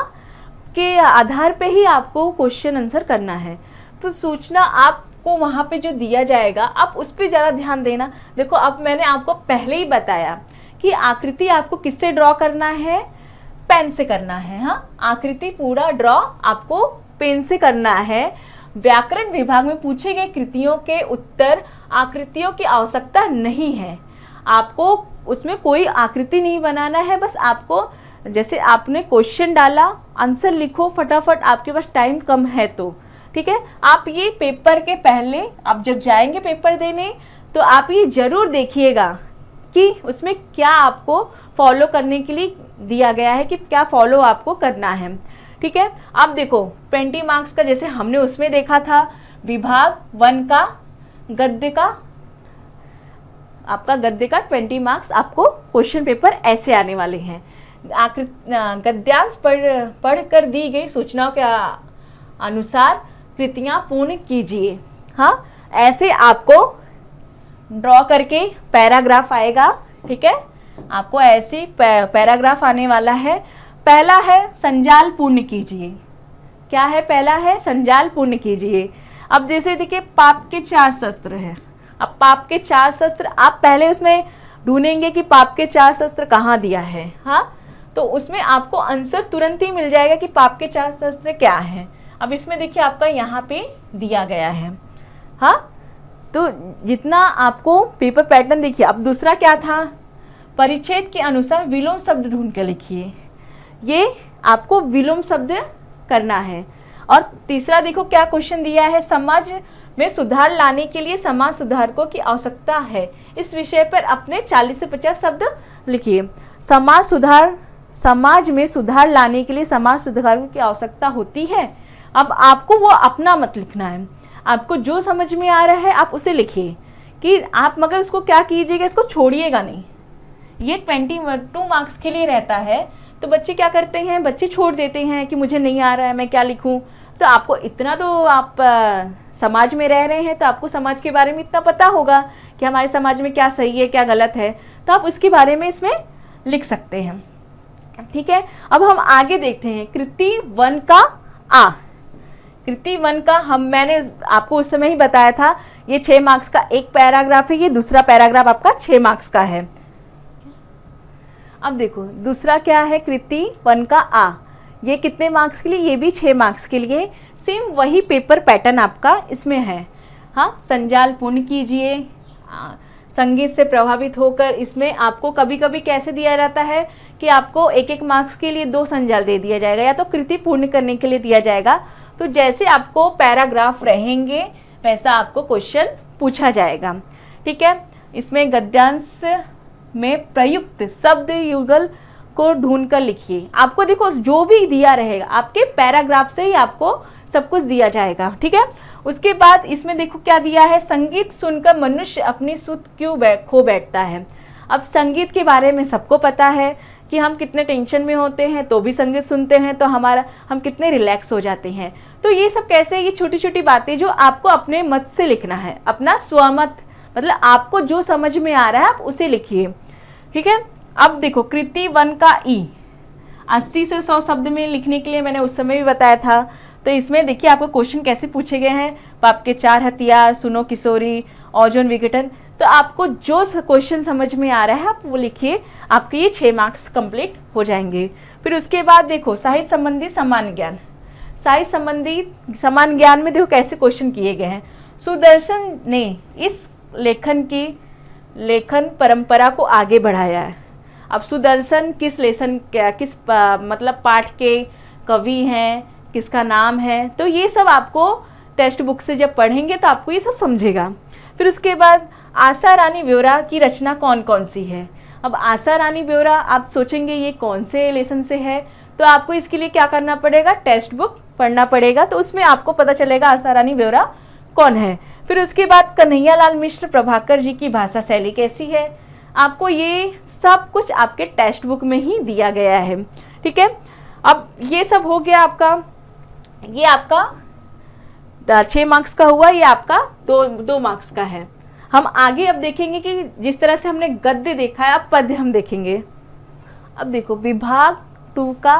के आधार पे ही आपको क्वेश्चन आंसर करना है। तो सूचना आपको वहाँ पे जो दिया जाएगा आप उस पर ज़्यादा ध्यान देना। देखो, अब मैंने आपको पहले ही बताया कि आकृति आपको किससे ड्रॉ करना है? पेन से करना है। हाँ, आकृति पूरा ड्रॉ आपको पेन से करना है। व्याकरण विभाग में पूछे गए कृतियों के उत्तर आकृतियों की आवश्यकता नहीं है, आपको उसमें कोई आकृति नहीं बनाना है। बस आपको जैसे आपने क्वेश्चन डाला, आंसर लिखो फटाफट, आपके पास टाइम कम है तो ठीक है। आप ये पेपर के पहले आप जब जाएंगे पेपर देने तो आप ये ज़रूर देखिएगा कि उसमें क्या आपको फॉलो करने के लिए दिया गया है, कि क्या फॉलो आपको करना है। ठीक है, अब देखो 20 मार्क्स का जैसे हमने उसमें देखा था, विभाग 1 का गद्य का, आपका गद्य का 20 मार्क्स आपको क्वेश्चन पेपर ऐसे आने वाले हैं। गद्यांश पढ़कर दी गई सूचनाओं के अनुसार कृतियां पूर्ण कीजिए। हाँ, ऐसे आपको ड्रॉ करके पैराग्राफ आएगा। ठीक है, आपको ऐसी पैराग्राफ आने वाला है। पहला है संजाल पूर्ण कीजिए। क्या है? पहला है संजाल पूर्ण कीजिए। अब जैसे देखिए पाप के 4 शस्त्र हैं। अब पाप के 4 शस्त्र आप पहले उसमें ढूंढेंगे कि पाप के 4 शस्त्र कहाँ दिया है। हाँ, तो उसमें आपको आंसर तुरंत ही मिल जाएगा कि पाप के 4 शस्त्र क्या है। अब इसमें देखिए आपका यहाँ पे दिया गया है। हाँ, तो जितना आपको पेपर पैटर्न देखिए। अब दूसरा क्या था? परिच्छेद के अनुसार विलोम शब्द ढूंढ कर लिखिए। ये आपको विलोम शब्द करना है। और तीसरा देखो क्या क्वेश्चन दिया है, समाज में सुधार लाने के लिए समाज सुधारकों की आवश्यकता है। इस विषय पर अपने 40 से 50 शब्द लिखिए। समाज में सुधार लाने के लिए समाज सुधारकों की आवश्यकता होती है। अब आपको वो अपना मत लिखना है, आपको जो समझ में आ रहा है आप उसे लिखिए, कि आप मगर उसको क्या कीजिएगा, इसको छोड़िएगा नहीं। ये 22 मार्क्स के लिए रहता है, तो बच्चे क्या करते हैं, बच्चे छोड़ देते हैं कि मुझे नहीं आ रहा है, मैं क्या लिखूं। तो आपको इतना तो आप समाज में रह रहे हैं तो आपको समाज के बारे में इतना पता होगा कि हमारे समाज में क्या सही है क्या गलत है, तो आप उसके बारे में इसमें लिख सकते हैं। ठीक है, अब हम आगे देखते हैं कृति 1 का आ। कृति 1 का मैंने आपको उस समय ही बताया था, ये 6 मार्क्स का एक पैराग्राफ है, ये दूसरा पैराग्राफ आपका 6 मार्क्स का है। अब देखो दूसरा क्या है, कृति 1 का आ, ये कितने मार्क्स के लिए? ये भी 6 मार्क्स के लिए। सेम वही पेपर पैटर्न आपका इसमें है। हाँ, संजाल पूर्ण कीजिए, संगीत से प्रभावित होकर। इसमें आपको कभी कभी कैसे दिया जाता है कि आपको 1-1 मार्क्स के लिए 2 संजाल दे दिया जाएगा, या तो कृति पूर्ण करने के लिए दिया जाएगा। तो जैसे आपको पैराग्राफ रहेंगे वैसा आपको क्वेश्चन पूछा जाएगा। ठीक है, इसमें गद्यांश में प्रयुक्त शब्द युगल को ढूंढ कर लिखिए। आपको देखो जो भी दिया रहेगा आपके पैराग्राफ से ही आपको सब कुछ दिया जाएगा, ठीक है। उसके बाद इसमें देखो क्या दिया है, संगीत सुनकर मनुष्य अपनी सुध क्यों खो बैठता है। अब संगीत के बारे में सबको पता है कि हम कितने टेंशन में होते हैं तो भी संगीत सुनते हैं तो हम कितने रिलैक्स हो जाते हैं। तो ये सब कैसे, ये छोटी छोटी बातें जो आपको अपने मत से लिखना है, अपना स्वमत, मतलब आपको जो समझ में आ रहा है आप उसे लिखिए, ठीक है। अब देखो कृति 1 का ई 80 से 100 शब्द में लिखने के लिए मैंने उस समय भी बताया था। तो इसमें देखिए आपको क्वेश्चन कैसे पूछे गए हैं, पाप के 4 हथियार, सुनो किशोरी, ओजोन विघटन। तो आपको जो क्वेश्चन समझ में आ रहा है आप वो लिखिए, आपके ये 6 मार्क्स कंप्लीट हो जाएंगे। फिर उसके बाद देखो साहित्य संबंधी समान ज्ञान, साहित्य संबंधी समान ज्ञान में देखो कैसे क्वेश्चन किए गए हैं। सुदर्शन ने इस लेखन परंपरा को आगे बढ़ाया है। अब सुदर्शन किस मतलब पाठ के कवि हैं, किसका नाम है, तो ये सब आपको टेक्स्ट बुक से जब पढ़ेंगे तो आपको ये सब समझेगा। फिर उसके बाद आशा रानी ब्योरा की रचना कौन कौन सी है। अब आशा रानी ब्योरा आप सोचेंगे ये कौन से लेसन से है, तो आपको इसके लिए क्या करना पड़ेगा, टेक्स्ट बुक पढ़ना पड़ेगा, तो उसमें आपको पता चलेगा आशा रानी ब्योरा कौन है। फिर उसके बाद कन्हैयालाल मिश्र प्रभाकर जी की भाषा शैली कैसी है, आपको ये सब कुछ आपके टेक्स्ट बुक में ही दिया गया है, ठीक है। अब ये सब हो गया आपका, ये आपका 6 मार्क्स का हुआ, ये आपका 2 मार्क्स का है। हम आगे अब देखेंगे कि जिस तरह से हमने गद्य देखा है अब पद्य हम देखेंगे। अब देखो विभाग 2 का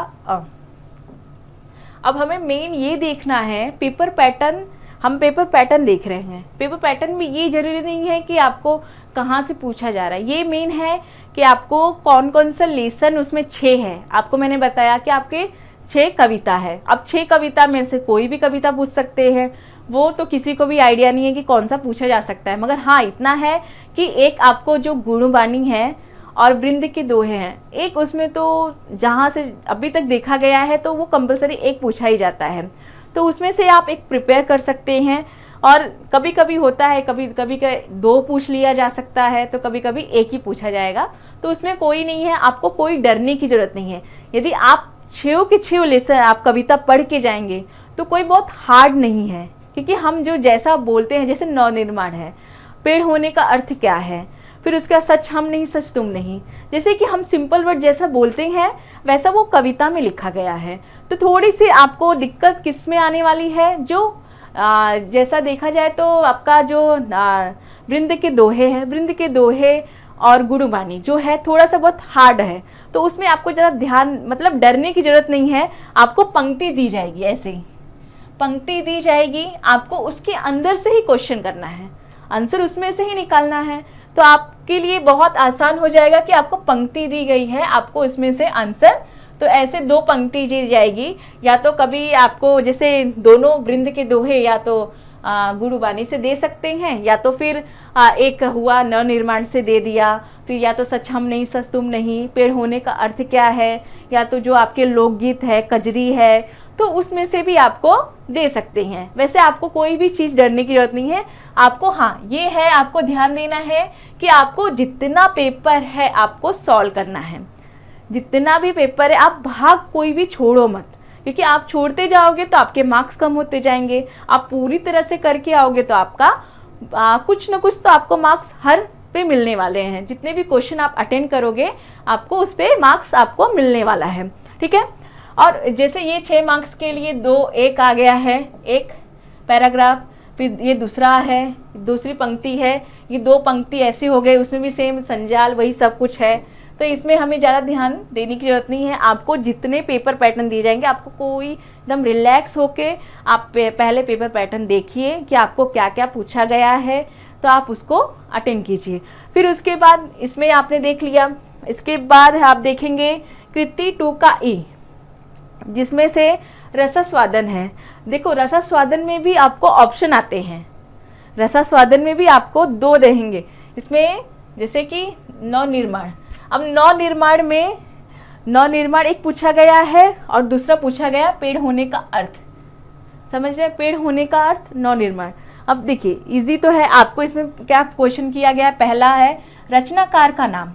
अब हमें मेन ये देखना है पेपर पैटर्न, हम पेपर पैटर्न देख रहे हैं। पेपर पैटर्न में ये जरूरी नहीं है कि आपको कहाँ से पूछा जा रहा है, ये मेन है कि आपको कौन कौन सा लेसन उसमें 6 है। आपको मैंने बताया कि आपके 6 कविता है। अब 6 कविता में से कोई भी कविता पूछ सकते हैं, वो तो किसी को भी आइडिया नहीं है कि कौन सा पूछा जा सकता है, मगर हाँ इतना है कि एक आपको जो गुणवाणी है और वृंद के दोहे हैं, एक उसमें तो जहाँ से अभी तक देखा गया है तो वो कंपलसरी एक पूछा ही जाता है, तो उसमें से आप एक प्रिपेयर कर सकते हैं। और कभी कभी होता है, कभी कभी 2 पूछ लिया जा सकता है, तो कभी कभी एक ही पूछा जाएगा, तो उसमें कोई नहीं है, आपको कोई डरने की जरूरत नहीं है। यदि आप 6 के 6 लेसन आप कविता पढ़ के जाएंगे तो कोई बहुत हार्ड नहीं है, क्योंकि हम जो जैसा बोलते हैं, जैसे नवनिर्माण है, पेड़ होने का अर्थ क्या है, फिर उसका सच हम नहीं सच तुम नहीं, जैसे कि हम सिंपल वर्ड जैसा बोलते हैं वैसा वो कविता में लिखा गया है। तो थोड़ी सी आपको दिक्कत किस में आने वाली है, जो जैसा देखा जाए तो आपका जो वृंद के दोहे हैं, वृंद के दोहे और गुणवाणी जो है थोड़ा सा बहुत हार्ड है, तो उसमें आपको ज़्यादा ध्यान, मतलब डरने की ज़रूरत नहीं है। आपको पंक्ति दी जाएगी, ऐसे ही पंक्ति दी जाएगी, आपको उसके अंदर से ही क्वेश्चन करना है, आंसर उसमें से ही निकालना है, तो आपके लिए बहुत आसान हो जाएगा कि आपको पंक्ति दी गई है, आपको इसमें से आंसर, तो ऐसे 2 पंक्ति दी जाएगी, या तो कभी आपको जैसे दोनों वृंद के दोहे या तो गुणवाणी से दे सकते हैं, या तो फिर एक हुआ नवनिर्माण से दे दिया, फिर या तो सच हम नहीं सच तुम नहीं, पेड़ होने का अर्थ क्या है, या तो जो आपके लोकगीत है, कजरी है, तो उसमें से भी आपको दे सकते हैं। वैसे आपको कोई भी चीज़ डरने की जरूरत नहीं है। आपको हाँ ये है, आपको ध्यान देना है कि आपको जितना पेपर है आपको सॉल्व करना है, जितना भी पेपर है आप भाग कोई भी छोड़ो मत, क्योंकि आप छोड़ते जाओगे तो आपके मार्क्स कम होते जाएंगे। आप पूरी तरह से करके आओगे तो आपका कुछ न कुछ तो आपको मार्क्स हर पे मिलने वाले हैं। जितने भी क्वेश्चन आप अटेंड करोगे आपको उस पर मार्क्स आपको मिलने वाला है, ठीक है। और जैसे ये 6 मार्क्स के लिए 2 एक आ गया है, एक पैराग्राफ, फिर ये दूसरा है, दूसरी पंक्ति है, ये 2 पंक्ति ऐसी हो गई, उसमें भी सेम संजाल वही सब कुछ है, तो इसमें हमें ज़्यादा ध्यान देने की ज़रूरत नहीं है। आपको जितने पेपर पैटर्न दिए जाएंगे आपको कोई एकदम रिलैक्स होके आप पहले पेपर पैटर्न देखिए कि आपको क्या क्या पूछा गया है, तो आप उसको अटेंड कीजिए। फिर उसके बाद इसमें आपने देख लिया, इसके बाद आप देखेंगे कृति 2 का ई, जिसमें से रसास्वादन है। देखो रसास्वादन में भी आपको ऑप्शन आते हैं, रसास्वादन में भी आपको 2 देंगे इसमें, जैसे कि नवनिर्माण। अब नवनिर्माण में नवनिर्माण एक पूछा गया है और दूसरा पूछा गया पेड़ होने का अर्थ, समझ रहे हैं, पेड़ होने का अर्थ नवनिर्माण। अब देखिए इजी तो है, आपको इसमें क्या क्वेश्चन किया गया है, पहला है रचनाकार का नाम।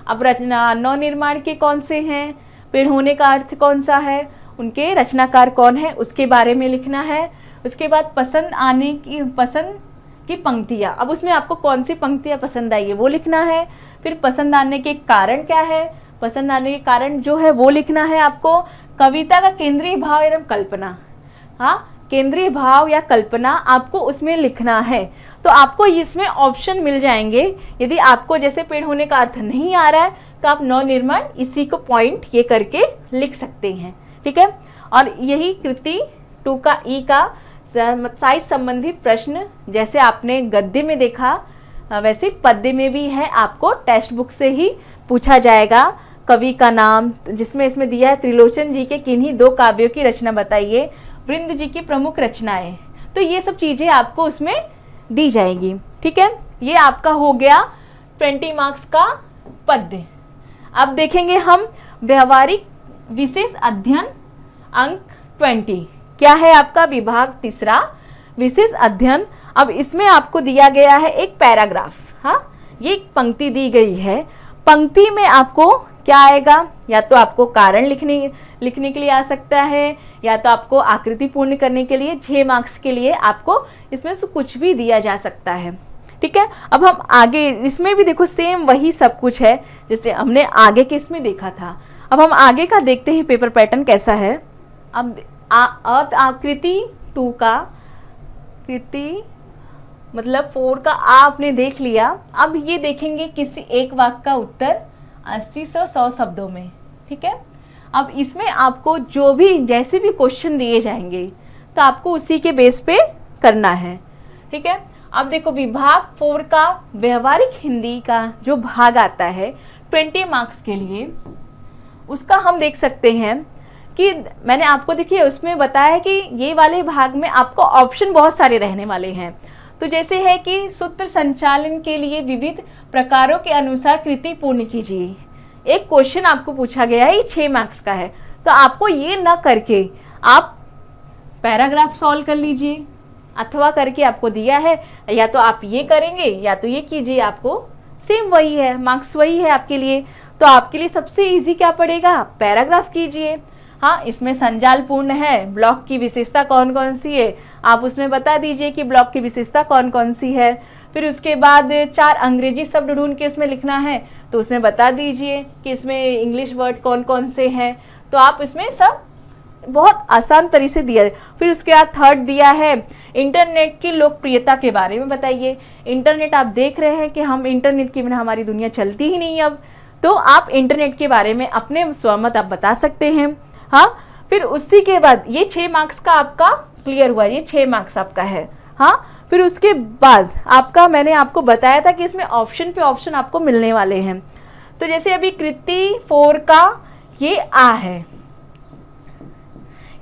अब रचना नवनिर्माण के कौन से हैं, पेड़ होने का अर्थ कौन सा है, उनके रचनाकार कौन है, उसके बारे में लिखना है। उसके बाद पसंद की पंक्तियाँ, अब उसमें आपको कौन सी पंक्तियाँ पसंद आई है वो लिखना है। फिर पसंद आने के कारण क्या है, पसंद आने के कारण जो है वो लिखना है आपको। कविता का केंद्रीय भाव एवं कल्पना, हाँ केंद्रीय भाव या कल्पना आपको उसमें लिखना है। तो आपको इसमें ऑप्शन मिल जाएंगे। यदि आपको जैसे पेड़ होने का अर्थ नहीं आ रहा है तो आप नवनिर्माण इसी को पॉइंट ये करके लिख सकते हैं, ठीक है। और यही कृति 2 का ई का साइज संबंधित प्रश्न जैसे आपने गद्य में देखा वैसे पद्य में भी है, आपको टेक्स्ट बुक से ही पूछा जाएगा। कवि का नाम, जिसमें इसमें दिया है त्रिलोचन जी के किन्हीं 2 काव्यों की रचना बताइए, वृंद जी की प्रमुख रचनाएं। तो ये सब चीज़ें आपको उसमें दी जाएगी, ठीक है। ये आपका हो गया 20 मार्क्स का पद्य। अब देखेंगे हम व्यवहारिक विशेष अध्ययन अंक 20, क्या है आपका विभाग 3 विशेष अध्ययन। अब इसमें आपको दिया गया है एक पैराग्राफ, हाँ ये एक पंक्ति दी गई है। पंक्ति में आपको क्या आएगा, या तो आपको कारण लिखने के लिए आ सकता है, या तो आपको आकृति पूर्ण करने के लिए 6 मार्क्स के लिए आपको इसमें से कुछ भी दिया जा सकता है, ठीक है। अब हम आगे इसमें भी देखो सेम वही सब कुछ है जैसे हमने आगे के इसमें देखा था। अब हम आगे का देखते हैं पेपर पैटर्न कैसा है। अब आकृति 2 का कृति मतलब 4 का आपने देख लिया। अब ये देखेंगे किसी एक वाक्य का उत्तर 80 से 100 शब्दों में, ठीक है। अब इसमें आपको जो भी जैसे भी क्वेश्चन दिए जाएंगे तो आपको उसी के बेस पे करना है, ठीक है। अब देखो विभाग 4 का व्यवहारिक हिंदी का जो भाग आता है 20 मार्क्स के लिए, उसका हम देख सकते हैं कि मैंने आपको देखिए उसमें बताया है कि ये वाले भाग में आपको ऑप्शन बहुत सारे रहने वाले हैं। तो जैसे है कि सूत्र संचालन के लिए विविध प्रकारों के अनुसार कृति पूर्ण कीजिए। एक क्वेश्चन आपको पूछा गया है, ये 6 मार्क्स का है, तो आपको ये ना करके आप पैराग्राफ सॉल्व कर लीजिए, अथवा करके आपको दिया है या तो आप ये करेंगे या तो ये कीजिए, आपको सेम वही है, मार्क्स वही है आपके लिए। तो आपके लिए सबसे इजी क्या पड़ेगा, पैराग्राफ कीजिए। हाँ इसमें संजाल पूर्ण है, ब्लॉक की विशेषता कौन कौन सी है आप उसमें बता दीजिए कि ब्लॉक की विशेषता कौन कौन सी है। फिर उसके बाद 4 अंग्रेजी शब्द ढूंढ के इसमें लिखना है, तो उसमें बता दीजिए कि इसमें इंग्लिश वर्ड कौन कौन से हैं। तो आप इसमें सब बहुत आसान तरीके से दिया है। फिर उसके बाद 3rd दिया है इंटरनेट की लोकप्रियता के बारे में बताइए। इंटरनेट आप देख रहे हैं कि हम इंटरनेट के बिना हमारी दुनिया चलती ही नहीं अब, तो आप इंटरनेट के बारे में अपने स्वमत आप बता सकते हैं। हाँ फिर उसी के बाद ये 6 मार्क्स का आपका क्लियर हुआ, ये 6 मार्क्स आपका है। हाँ फिर उसके बाद आपका मैंने आपको बताया था कि इसमें ऑप्शन पे ऑप्शन आपको मिलने वाले हैं। तो जैसे अभी कृति 4 का ये आ है,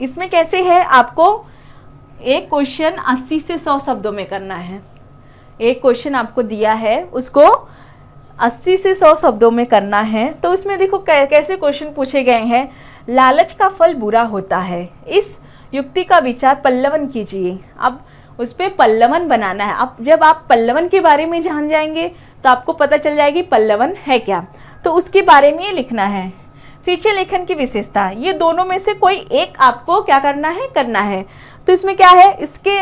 इसमें कैसे है, आपको एक क्वेश्चन 80 से 100 शब्दों में करना है। एक क्वेश्चन आपको दिया है उसको 80 से 100 शब्दों में करना है। तो उसमें देखो कैसे क्वेश्चन पूछे गए हैं। लालच का फल बुरा होता है, इस युक्ति का विचार पल्लवन कीजिए। अब उस पर पल्लवन बनाना है। अब जब आप पल्लवन के बारे में जान जाएंगे तो आपको पता चल जाएगी पल्लवन है क्या, तो उसके बारे में ये लिखना है। फीचर लेखन की विशेषता, ये दोनों में से कोई एक आपको क्या करना है। तो इसमें क्या है, इसके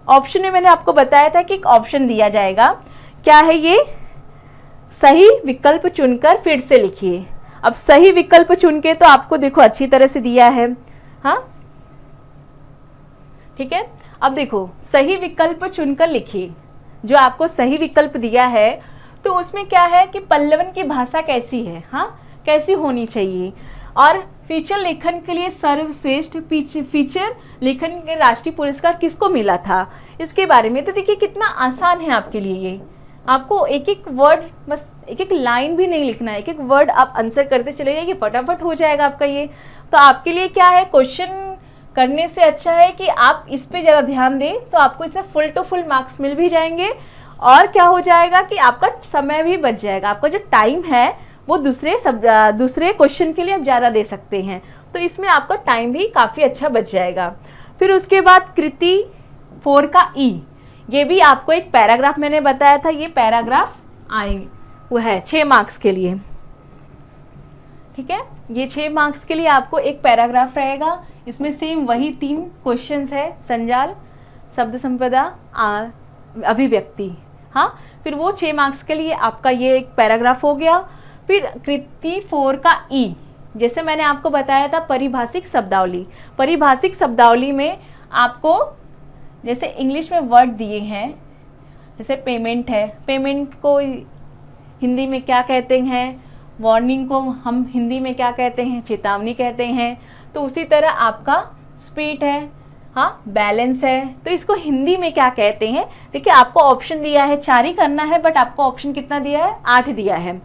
ऑप्शन में मैंने आपको बताया था कि एक ऑप्शन दिया जाएगा, क्या है ये, सही विकल्प चुनकर फिर से लिखिए। अब सही विकल्प चुन के तो आपको देखो अच्छी तरह से दिया है, हाँ ठीक है। अब देखो सही विकल्प चुनकर लिखिए, जो आपको सही विकल्प दिया है तो उसमें क्या है कि पल्लवन की भाषा कैसी है, हाँ कैसी होनी चाहिए। और फीचर लेखन के लिए सर्वश्रेष्ठ फीचर लेखन के राष्ट्रीय पुरस्कार किसको मिला था, इसके बारे में। तो देखिए कितना आसान है आपके लिए ये। आपको एक एक वर्ड, बस एक एक लाइन भी नहीं लिखना है, एक एक वर्ड आप आंसर करते चले जाइए, फटाफट हो जाएगा आपका ये। तो आपके लिए क्या है, क्वेश्चन करने से अच्छा है कि आप इस पे ज़रा ध्यान दें, तो आपको इसमें फुल टू फुल मार्क्स मिल भी जाएंगे। और क्या हो जाएगा कि आपका समय भी बच जाएगा, आपका जो टाइम है वो दूसरे क्वेश्चन के लिए आप ज़्यादा दे सकते हैं, तो इसमें आपका टाइम भी काफ़ी अच्छा बच जाएगा। फिर उसके बाद कृति 4 का ई, ये भी आपको एक पैराग्राफ मैंने बताया था, ये पैराग्राफ आएंगे वो है 6 मार्क्स के लिए। ठीक है, ये 6 मार्क्स के लिए आपको एक पैराग्राफ रहेगा, इसमें सेम वही 3 क्वेश्चंस है, संजाल, शब्द संपदा, अभिव्यक्ति। हाँ, फिर वो 6 मार्क्स के लिए आपका ये एक पैराग्राफ हो गया। फिर कृति 4 का ई, जैसे मैंने आपको बताया था परिभाषिक शब्दावली। परिभाषिक शब्दावली में आपको जैसे इंग्लिश में वर्ड दिए हैं, जैसे पेमेंट है, पेमेंट को हिंदी में क्या कहते हैं, वार्निंग को हम हिंदी में क्या कहते हैं, चेतावनी कहते हैं। तो उसी तरह आपका स्पीड है, हाँ, बैलेंस है, तो इसको हिंदी में क्या कहते हैं। देखिए आपको ऑप्शन दिया है 4 ही करना है, बट आपको ऑप्शन कितना दिया है, 8 दिया है।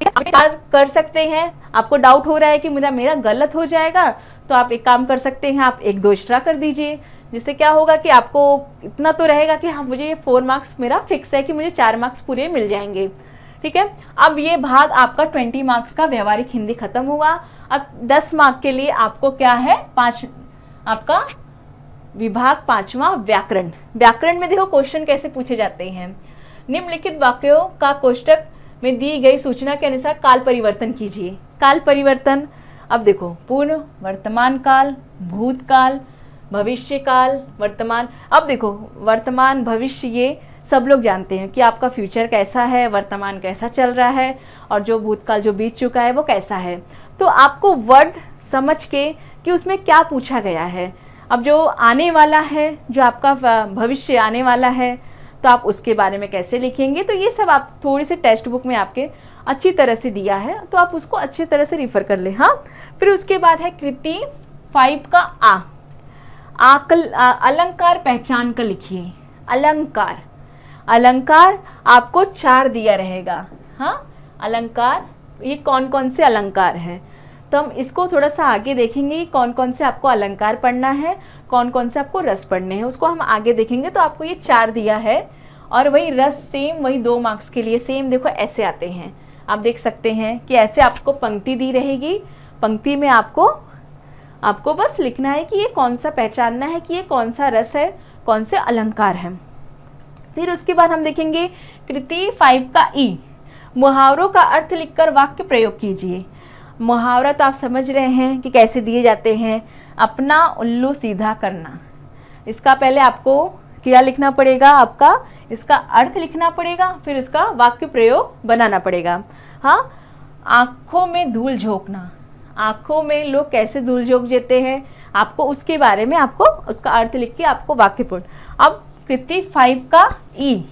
आप कर सकते हैं, आपको डाउट हो रहा है कि मेरा गलत हो जाएगा, तो आप एक काम कर सकते हैं, आप 1-2 एक्स्ट्रा कर दीजिए, जिससे क्या होगा कि आपको इतना तो रहेगा कि हाँ मुझे ये 4 मार्क्स मेरा फिक्स है कि मुझे 4 मार्क्स पूरे मिल जाएंगे। ठीक है, अब ये भाग आपका 20 मार्क्स का व्यवहारिक हिंदी खत्म हुआ। अब 10 मार्क के लिए आपको क्या है, आपका विभाग 5वां व्याकरण। व्याकरण में देखो क्वेश्चन कैसे पूछे जाते हैं। निम्नलिखित वाक्यों का कोष्टक में दी गई सूचना के अनुसार काल परिवर्तन कीजिए। काल परिवर्तन, अब देखो पूर्व, वर्तमान काल, भूतकाल, भविष्य काल, वर्तमान। अब देखो वर्तमान भविष्य ये सब लोग जानते हैं कि आपका फ्यूचर कैसा है, वर्तमान कैसा चल रहा है, और जो भूतकाल जो बीत चुका है वो कैसा है। तो आपको वर्ड समझ के कि उसमें क्या पूछा गया है। अब जो आने वाला है, जो आपका भविष्य आने वाला है, तो आप उसके बारे में कैसे लिखेंगे, तो ये सब आप थोड़ी सी टेक्स्ट बुक में आपके अच्छी तरह से दिया है, तो आप उसको अच्छी तरह से रिफ़र कर लें। हाँ, फिर उसके बाद है कृति 5 का अलंकार पहचान कर लिखिए। अलंकार, अलंकार आपको 4 दिया रहेगा। हाँ, अलंकार, ये कौन कौन से अलंकार हैं, तो हम इसको थोड़ा सा आगे देखेंगे कि कौन कौन से आपको अलंकार पढ़ना है, कौन कौन से आपको रस पढ़ने हैं, उसको हम आगे देखेंगे। तो आपको ये 4 दिया है, और वही रस सेम, वही 2 मार्क्स के लिए सेम देखो ऐसे आते हैं। आप देख सकते हैं कि ऐसे आपको पंक्ति दी रहेगी, पंक्ति में आपको बस लिखना है कि ये कौन सा, पहचानना है कि ये कौन सा रस है, कौन से अलंकार हैं। फिर उसके बाद हम देखेंगे कृति 5 का ई, मुहावरों का अर्थ लिखकर वाक्य प्रयोग कीजिए। मुहावरा तो आप समझ रहे हैं कि कैसे दिए जाते हैं। अपना उल्लू सीधा करना, इसका पहले आपको क्या लिखना पड़ेगा, आपका इसका अर्थ लिखना पड़ेगा, फिर उसका वाक्य प्रयोग बनाना पड़ेगा। हाँ, आँखों में धूल झोंकना, आँखों में लोग कैसे धूल झोंक देते हैं, आपको उसके बारे में आपको उसका अर्थ लिख के आपको वाक्य पूर्ण। अब कृति 5 का ई,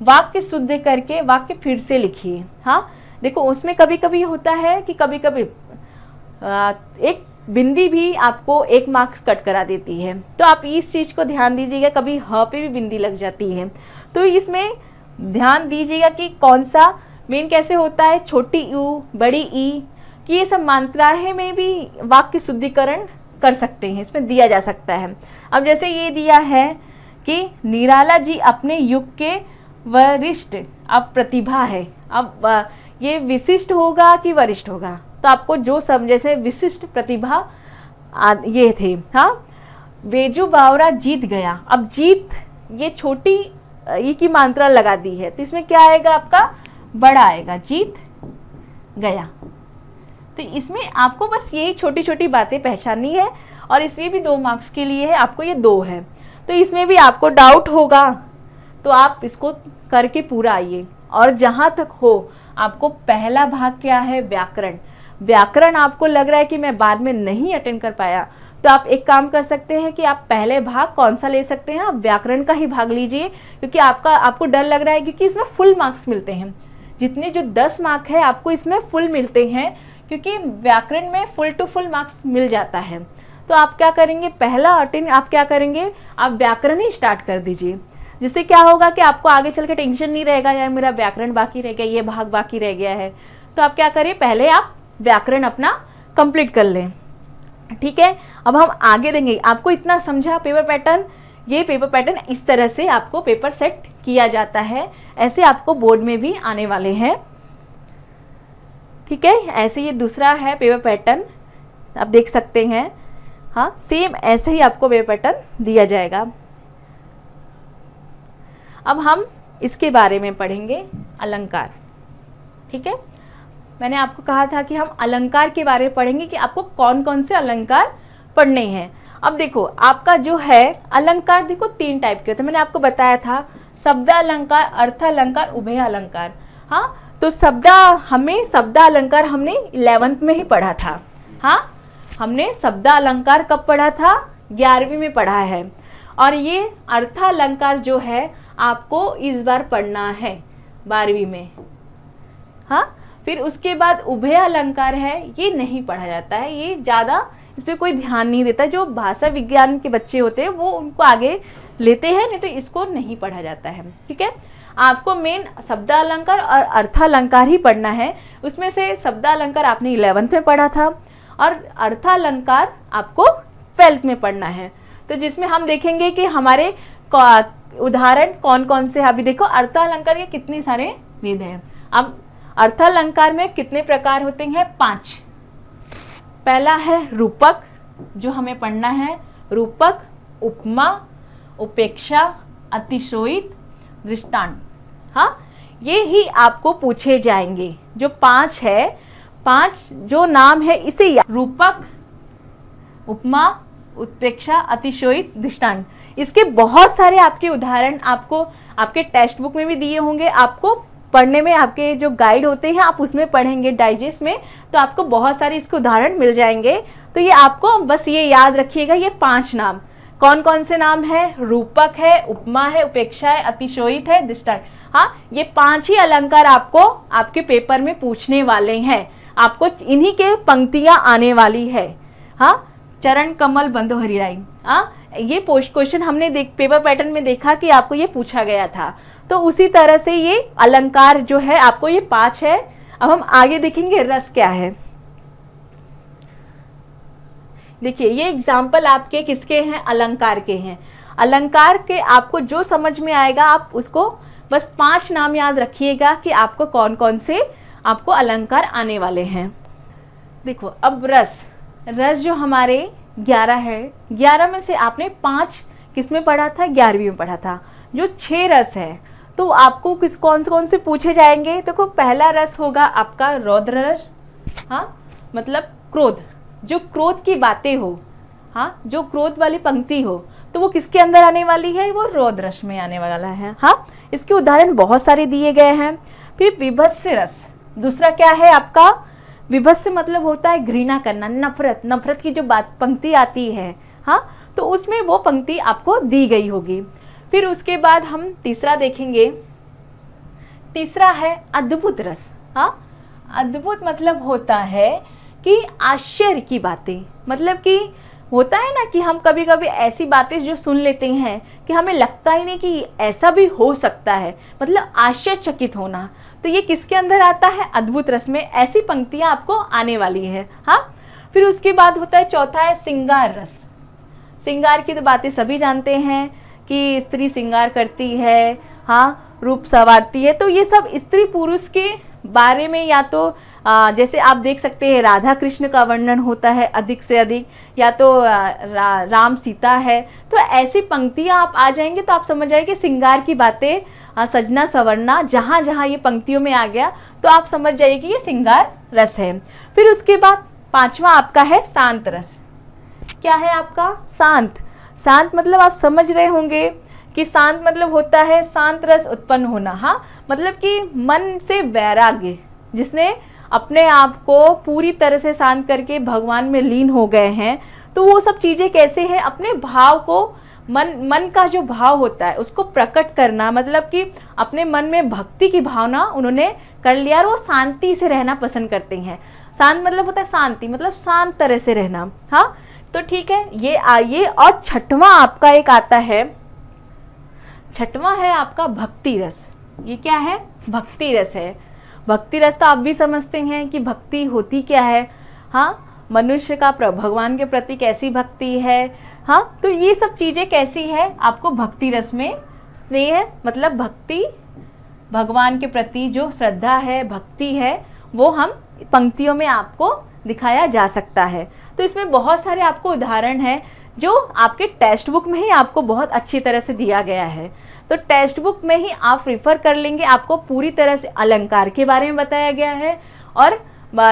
वाक्य शुद्ध करके वाक्य फिर से लिखिए। हाँ, देखो उसमें कभी कभी होता है कि कभी कभी एक बिंदी भी आपको 1 मार्क्स कट करा देती है, तो आप इस चीज़ को ध्यान दीजिएगा। कभी ह पे भी बिंदी लग जाती है, तो इसमें ध्यान दीजिएगा कि कौन सा मेन कैसे होता है, छोटी यू, बड़ी ई, कि ये सब मात्राएं में भी वाक्य शुद्धिकरण कर सकते हैं, इसमें दिया जा सकता है। अब जैसे ये दिया है कि निराला जी अपने युग के वरिष्ठ, अब प्रतिभा है, अब ये विशिष्ट होगा कि वरिष्ठ होगा, तो आपको जो सब, जैसे विशिष्ट प्रतिभा ये थे। हाँ, बेजू बावरा जीत गया, अब जीत ये छोटी ई की मात्रा लगा दी है, तो इसमें क्या आएगा, आपका बड़ा आएगा, जीत गया। तो इसमें आपको बस यही छोटी छोटी बातें पहचाननी है, और इसमें भी 2 मार्क्स के लिए है, आपको ये 2 है। तो इसमें भी आपको डाउट होगा तो आप इसको करके पूरा आइए। और जहाँ तक हो, आपको पहला भाग क्या है, व्याकरण। व्याकरण आपको लग रहा है कि मैं बाद में नहीं अटेंड कर पाया, तो आप एक काम कर सकते हैं कि आप पहले भाग कौन सा ले सकते हैं, आप व्याकरण का ही भाग लीजिए, क्योंकि आपको डर लग रहा है, क्योंकि इसमें फुल मार्क्स मिलते हैं। जितने जो 10 मार्क है आपको इसमें फुल मिलते हैं, क्योंकि व्याकरण में फुल टू फुल मार्क्स मिल जाता है। तो आप क्या करेंगे, पहला अटेंड आप क्या करेंगे, आप व्याकरण ही स्टार्ट कर दीजिए, जिससे क्या होगा कि आपको आगे चल के टेंशन नहीं रहेगा, यार मेरा व्याकरण बाकी रह गया, ये भाग बाकी रह गया है। तो आप क्या करिए, पहले आप व्याकरण अपना कंप्लीट कर लें। ठीक है, अब हम आगे देंगे। आपको इतना समझा पेपर पैटर्न, ये पेपर पैटर्न इस तरह से आपको पेपर सेट किया जाता है, ऐसे आपको बोर्ड में भी आने वाले हैं। ठीक है, ऐसे ये दूसरा है पेपर पैटर्न, आप देख सकते हैं। हाँ, सेम ऐसे ही आपको पेपर पैटर्न दिया जाएगा। अब हम इसके बारे में पढ़ेंगे, अलंकार। ठीक है, मैंने आपको कहा था कि हम अलंकार के बारे में पढ़ेंगे कि आपको कौन कौन से अलंकार पढ़ने हैं। अब देखो आपका जो है अलंकार, देखो 3 टाइप के होते हैं। मैंने आपको बताया था शब्द अलंकार, अर्थ अलंकार, उभय अलंकार। हाँ, तो हमें शब्द अलंकार हमने 11th में ही पढ़ा था। हाँ, हमने शब्द अलंकार कब पढ़ा था? 11वीं में पढ़ा है। और ये अर्थ अलंकार जो है आपको इस बार पढ़ना है 12वीं में। हाँ, फिर उसके बाद उभय अलंकार है, ये नहीं पढ़ा जाता है, ये ज़्यादा इस पर कोई ध्यान नहीं देता। जो भाषा विज्ञान के बच्चे होते हैं वो उनको आगे लेते हैं, नहीं तो इसको नहीं पढ़ा जाता है। ठीक है, आपको मेन शब्द अलंकार और अर्थ अलंकार ही पढ़ना है। उसमें से शब्द अलंकार आपने 11th में पढ़ा था और अर्थ अलंकार आपको 12th में पढ़ना है। तो जिसमें हम देखेंगे कि हमारे उदाहरण कौन कौन से। अभी देखो अर्थ अलंकार के कितने सारे भेद हैं। अब अर्थ अलंकार में कितने प्रकार होते हैं? 5। पहला है रूपक, जो हमें पढ़ना है। रूपक, उपमा, उपेक्षा, अतिशोइत, दृष्टांत। हाँ, ये ही आपको पूछे जाएंगे। जो 5 है, 5 जो नाम है इसे रूपक, उपमा, उत्प्रेक्षा, अतिशोइत, दृष्टांत। इसके बहुत सारे आपके उदाहरण आपको आपके टेक्स्ट बुक में भी दिए होंगे। आपको पढ़ने में आपके जो गाइड होते हैं आप उसमें पढ़ेंगे डाइजेस्ट में, तो आपको बहुत सारे इसके उदाहरण मिल जाएंगे। तो ये आपको बस ये याद रखिएगा, ये 5 नाम कौन कौन से नाम है? रूपक है, उपमा है, उपेक्षा है, अतिशोइत है, दृष्टांत। हाँ, ये 5 ही अलंकार आपको आपके पेपर में पूछने वाले हैं। आपको इन्हीं के पंक्तियां आने वाली है। हाँ, चरण कमल बंधो हरिराई। हाँ, ये क्वेश्चन हमने पेपर पैटर्न में देखा कि आपको ये पूछा गया था। तो उसी तरह से ये अलंकार जो है आपको ये 5 है। अब हम आगे देखेंगे रस क्या है। देखिए ये एग्जाम्पल आपके किसके हैं? अलंकार के हैं। अलंकार के आपको जो समझ में आएगा आप उसको बस 5 नाम याद रखिएगा कि आपको कौन कौन से आपको अलंकार आने वाले हैं। देखो अब रस जो हमारे 11 है, 11 में से आपने 5 किस में पढ़ा था? 11वीं में पढ़ा था। जो 6 रस है तो आपको कौन से पूछे जाएंगे? देखो पहला रस होगा आपका रौद्र रस। हाँ, मतलब क्रोध, जो क्रोध की बातें हो। हाँ, जो क्रोध वाली पंक्ति हो तो वो किसके अंदर आने वाली है? वो रौद्र रस में आने वाला है। हाँ, इसके उदाहरण बहुत सारे दिए गए हैं। फिर विभत्स रस, दूसरा क्या है आपका? विभत्स मतलब होता है घृणा करना, नफरत की जो पंक्ति आती है। हाँ, तो उसमें वो पंक्ति आपको दी गई होगी। फिर उसके बाद हम तीसरा देखेंगे। तीसरा है अद्भुत रस। हाँ, अद्भुत मतलब होता है कि आश्चर्य की बातें, मतलब कि होता है ना कि हम कभी कभी ऐसी बातें जो सुन लेते हैं कि हमें लगता ही नहीं कि ऐसा भी हो सकता है, मतलब आश्चर्यचकित होना। तो ये किसके अंदर आता है? अद्भुत रस में ऐसी पंक्तियां आपको आने वाली है। हाँ, फिर उसके बाद होता है चौथा है श्रृंगार रस। श्रृंगार की तो बातें सभी जानते हैं कि स्त्री श्रृंगार करती है, हाँ, रूप संवारती है। तो ये सब स्त्री पुरुष के बारे में, या तो जैसे आप देख सकते हैं राधा कृष्ण का वर्णन होता है अधिक से अधिक, या तो राम सीता है। तो ऐसी पंक्तियां आप आ जाएंगे तो आप समझ जाएंगे श्रृंगार की बातें, सजना संवरना, जहाँ जहाँ ये पंक्तियों में आ गया तो आप समझ जाइए कि ये श्रृंगार रस है। फिर उसके बाद 5वां आपका है शांत रस। क्या है आपका? शांत। शांत मतलब आप समझ रहे होंगे कि शांत मतलब होता है शांत रस उत्पन्न होना। हाँ, मतलब कि मन से वैराग्य, जिसने अपने आप को पूरी तरह से शांत करके भगवान में लीन हो गए हैं। तो वो सब चीज़ें कैसे हैं? अपने भाव को, मन का जो भाव होता है उसको प्रकट करना, मतलब कि अपने मन में भक्ति की भावना उन्होंने कर लिया और वो शांति से रहना पसंद करते हैं। शांत मतलब होता है शांति, मतलब शांत तरह से रहना। हाँ, तो ठीक है, ये आइए। और 6वां आपका एक आता है, 6वां है आपका भक्ति रस। ये क्या है? भक्ति रस है। भक्ति रस तो आप भी समझते हैं कि भक्ति होती क्या है। हाँ, मनुष्य का भगवान के प्रति कैसी भक्ति है। हाँ, तो ये सब चीज़ें कैसी है आपको भक्ति रस में? स्नेह मतलब भक्ति, भगवान के प्रति जो श्रद्धा है, भक्ति है, वो हम पंक्तियों में आपको दिखाया जा सकता है। तो इसमें बहुत सारे आपको उदाहरण हैं जो आपके टेक्स्ट बुक में ही आपको बहुत अच्छी तरह से दिया गया है। तो टेक्स्ट बुक में ही आप रिफ़र कर लेंगे, आपको पूरी तरह से अलंकार के बारे में बताया गया है और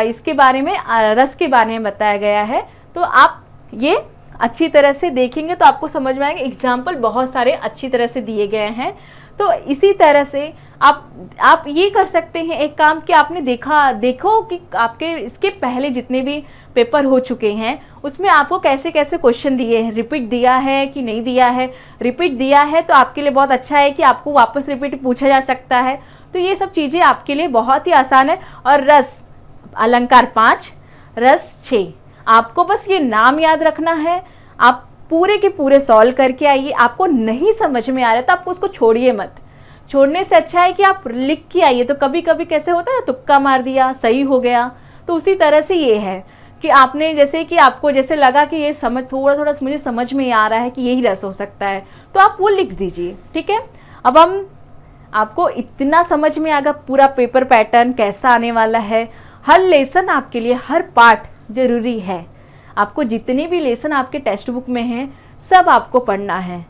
इसके बारे में रस के बारे में बताया गया है। तो आप ये अच्छी तरह से देखेंगे तो आपको समझ में आएगा। एग्जाम्पल बहुत सारे अच्छी तरह से दिए गए हैं। तो इसी तरह से आप ये कर सकते हैं एक काम कि आपने देखो कि आपके इसके पहले जितने भी पेपर हो चुके हैं उसमें आपको कैसे कैसे क्वेश्चन दिए हैं, रिपीट दिया है कि नहीं दिया है। रिपीट दिया है तो आपके लिए बहुत अच्छा है कि आपको वापस रिपीट पूछा जा सकता है। तो ये सब चीज़ें आपके लिए बहुत ही आसान है। और रस, अलंकार 5, रस 6, आपको बस ये नाम याद रखना है। आप पूरे के पूरे सॉल्व करके आइए। आपको नहीं समझ में आ रहा है तो आप उसको छोड़िए मत। छोड़ने से अच्छा है कि आप लिख के आइए। तो कभी कभी कैसे होता है, तुक्का मार दिया, सही हो गया। तो उसी तरह से ये है कि आपने जैसे कि आपको जैसे लगा कि ये थोड़ा थोड़ा मुझे समझ में आ रहा है कि यही रस हो सकता है, तो आप वो लिख दीजिए। ठीक है, अब हम आपको इतना समझ में आ गया पूरा पेपर पैटर्न कैसा आने वाला है। हर लेसन आपके लिए, हर पार्ट जरूरी है। आपको जितने भी लेसन आपके टेक्स्ट बुक में हैं सब आपको पढ़ना है,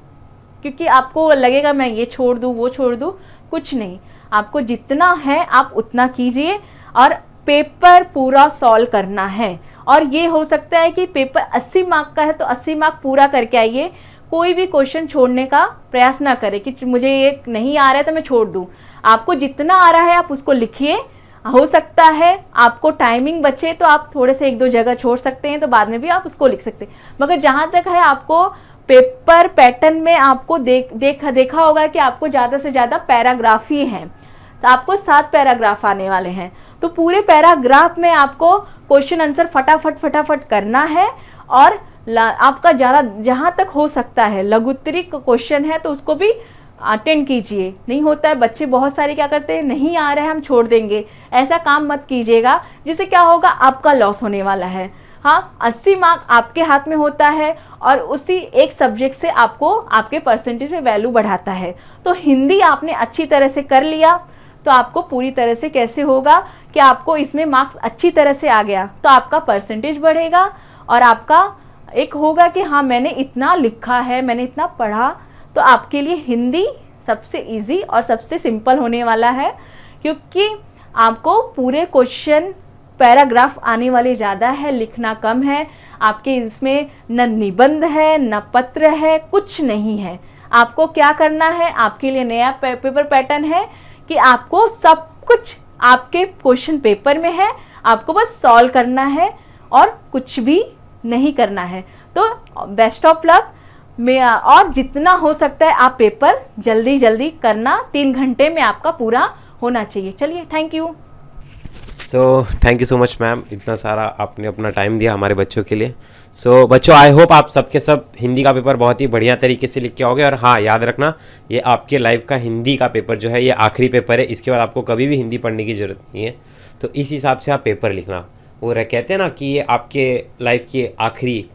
क्योंकि आपको लगेगा मैं ये छोड़ दूँ वो छोड़ दूँ, कुछ नहीं। आपको जितना है आप उतना कीजिए और पेपर पूरा सॉल्व करना है। और ये हो सकता है कि पेपर 80 मार्क का है तो 80 मार्क पूरा करके आइए। कोई भी क्वेश्चन छोड़ने का प्रयास ना करें कि मुझे ये नहीं आ रहा है तो मैं छोड़ दूँ। आपको जितना आ रहा है आप उसको लिखिए। हो सकता है आपको टाइमिंग बचे तो आप थोड़े से 1-2 जगह छोड़ सकते हैं, तो बाद में भी आप उसको लिख सकते हैं। मगर जहाँ तक है आपको पेपर पैटर्न में आपको देखा होगा कि आपको ज़्यादा से ज़्यादा पैराग्राफ ही हैं। तो आपको 7 पैराग्राफ आने वाले हैं। तो पूरे पैराग्राफ में आपको क्वेश्चन आंसर फटाफट करना है। और आपका ज़्यादा जहाँ तक हो सकता है लघुत्तरी क्वेश्चन है तो उसको भी अटेंड कीजिए। नहीं होता है, बच्चे बहुत सारे क्या करते हैं, नहीं आ रहे हैं हम छोड़ देंगे। ऐसा काम मत कीजिएगा, जिससे क्या होगा, आपका लॉस होने वाला है। हाँ, 80 मार्क आपके हाथ में होता है और उसी एक सब्जेक्ट से आपको आपके परसेंटेज में वैल्यू बढ़ाता है। तो हिंदी आपने अच्छी तरह से कर लिया तो आपको पूरी तरह से कैसे होगा कि आपको इसमें मार्क्स अच्छी तरह से आ गया तो आपका परसेंटेज बढ़ेगा और आपका एक होगा कि हाँ मैंने इतना लिखा है, मैंने इतना पढ़ा। तो आपके लिए हिंदी सबसे इजी और सबसे सिंपल होने वाला है, क्योंकि आपको पूरे क्वेश्चन पैराग्राफ आने वाले ज़्यादा है, लिखना कम है। आपके इसमें न निबंध है न पत्र है, कुछ नहीं है। आपको क्या करना है, आपके लिए नया पेपर पैटर्न है कि आपको सब कुछ आपके क्वेश्चन पेपर में है, आपको बस सॉल्व करना है और कुछ भी नहीं करना है। तो बेस्ट ऑफ लक में, और जितना हो सकता है आप पेपर जल्दी करना। 3 घंटे में आपका पूरा होना चाहिए। चलिए, thank you. Thank you so much ma'am, इतना सारा आपने अपना टाइम दिया हमारे बच्चों के लिए। बच्चों, आई होप आप सबके सब हिंदी का पेपर बहुत ही बढ़िया तरीके से लिख के आओगे। और हाँ, याद रखना ये आपके लाइफ का हिंदी का पेपर जो है ये आखिरी पेपर है। इसके बाद आपको कभी भी हिंदी पढ़ने की ज़रूरत नहीं है। तो इस हिसाब से आप पेपर लिखना। वो कहते हैं ना कि ये आपके लाइफ की आखिरी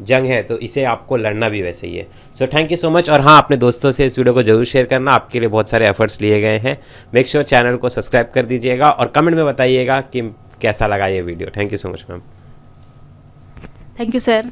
जंग है, तो इसे आपको लड़ना भी वैसे ही है। Thank you so much. और हाँ, अपने दोस्तों से इस वीडियो को जरूर शेयर करना। आपके लिए बहुत सारे एफर्ट्स लिए गए हैं। मेक श्योर चैनल को सब्सक्राइब कर दीजिएगा और कमेंट में बताइएगा कि कैसा लगा ये video. Thank you so much ma'am. Thank you sir.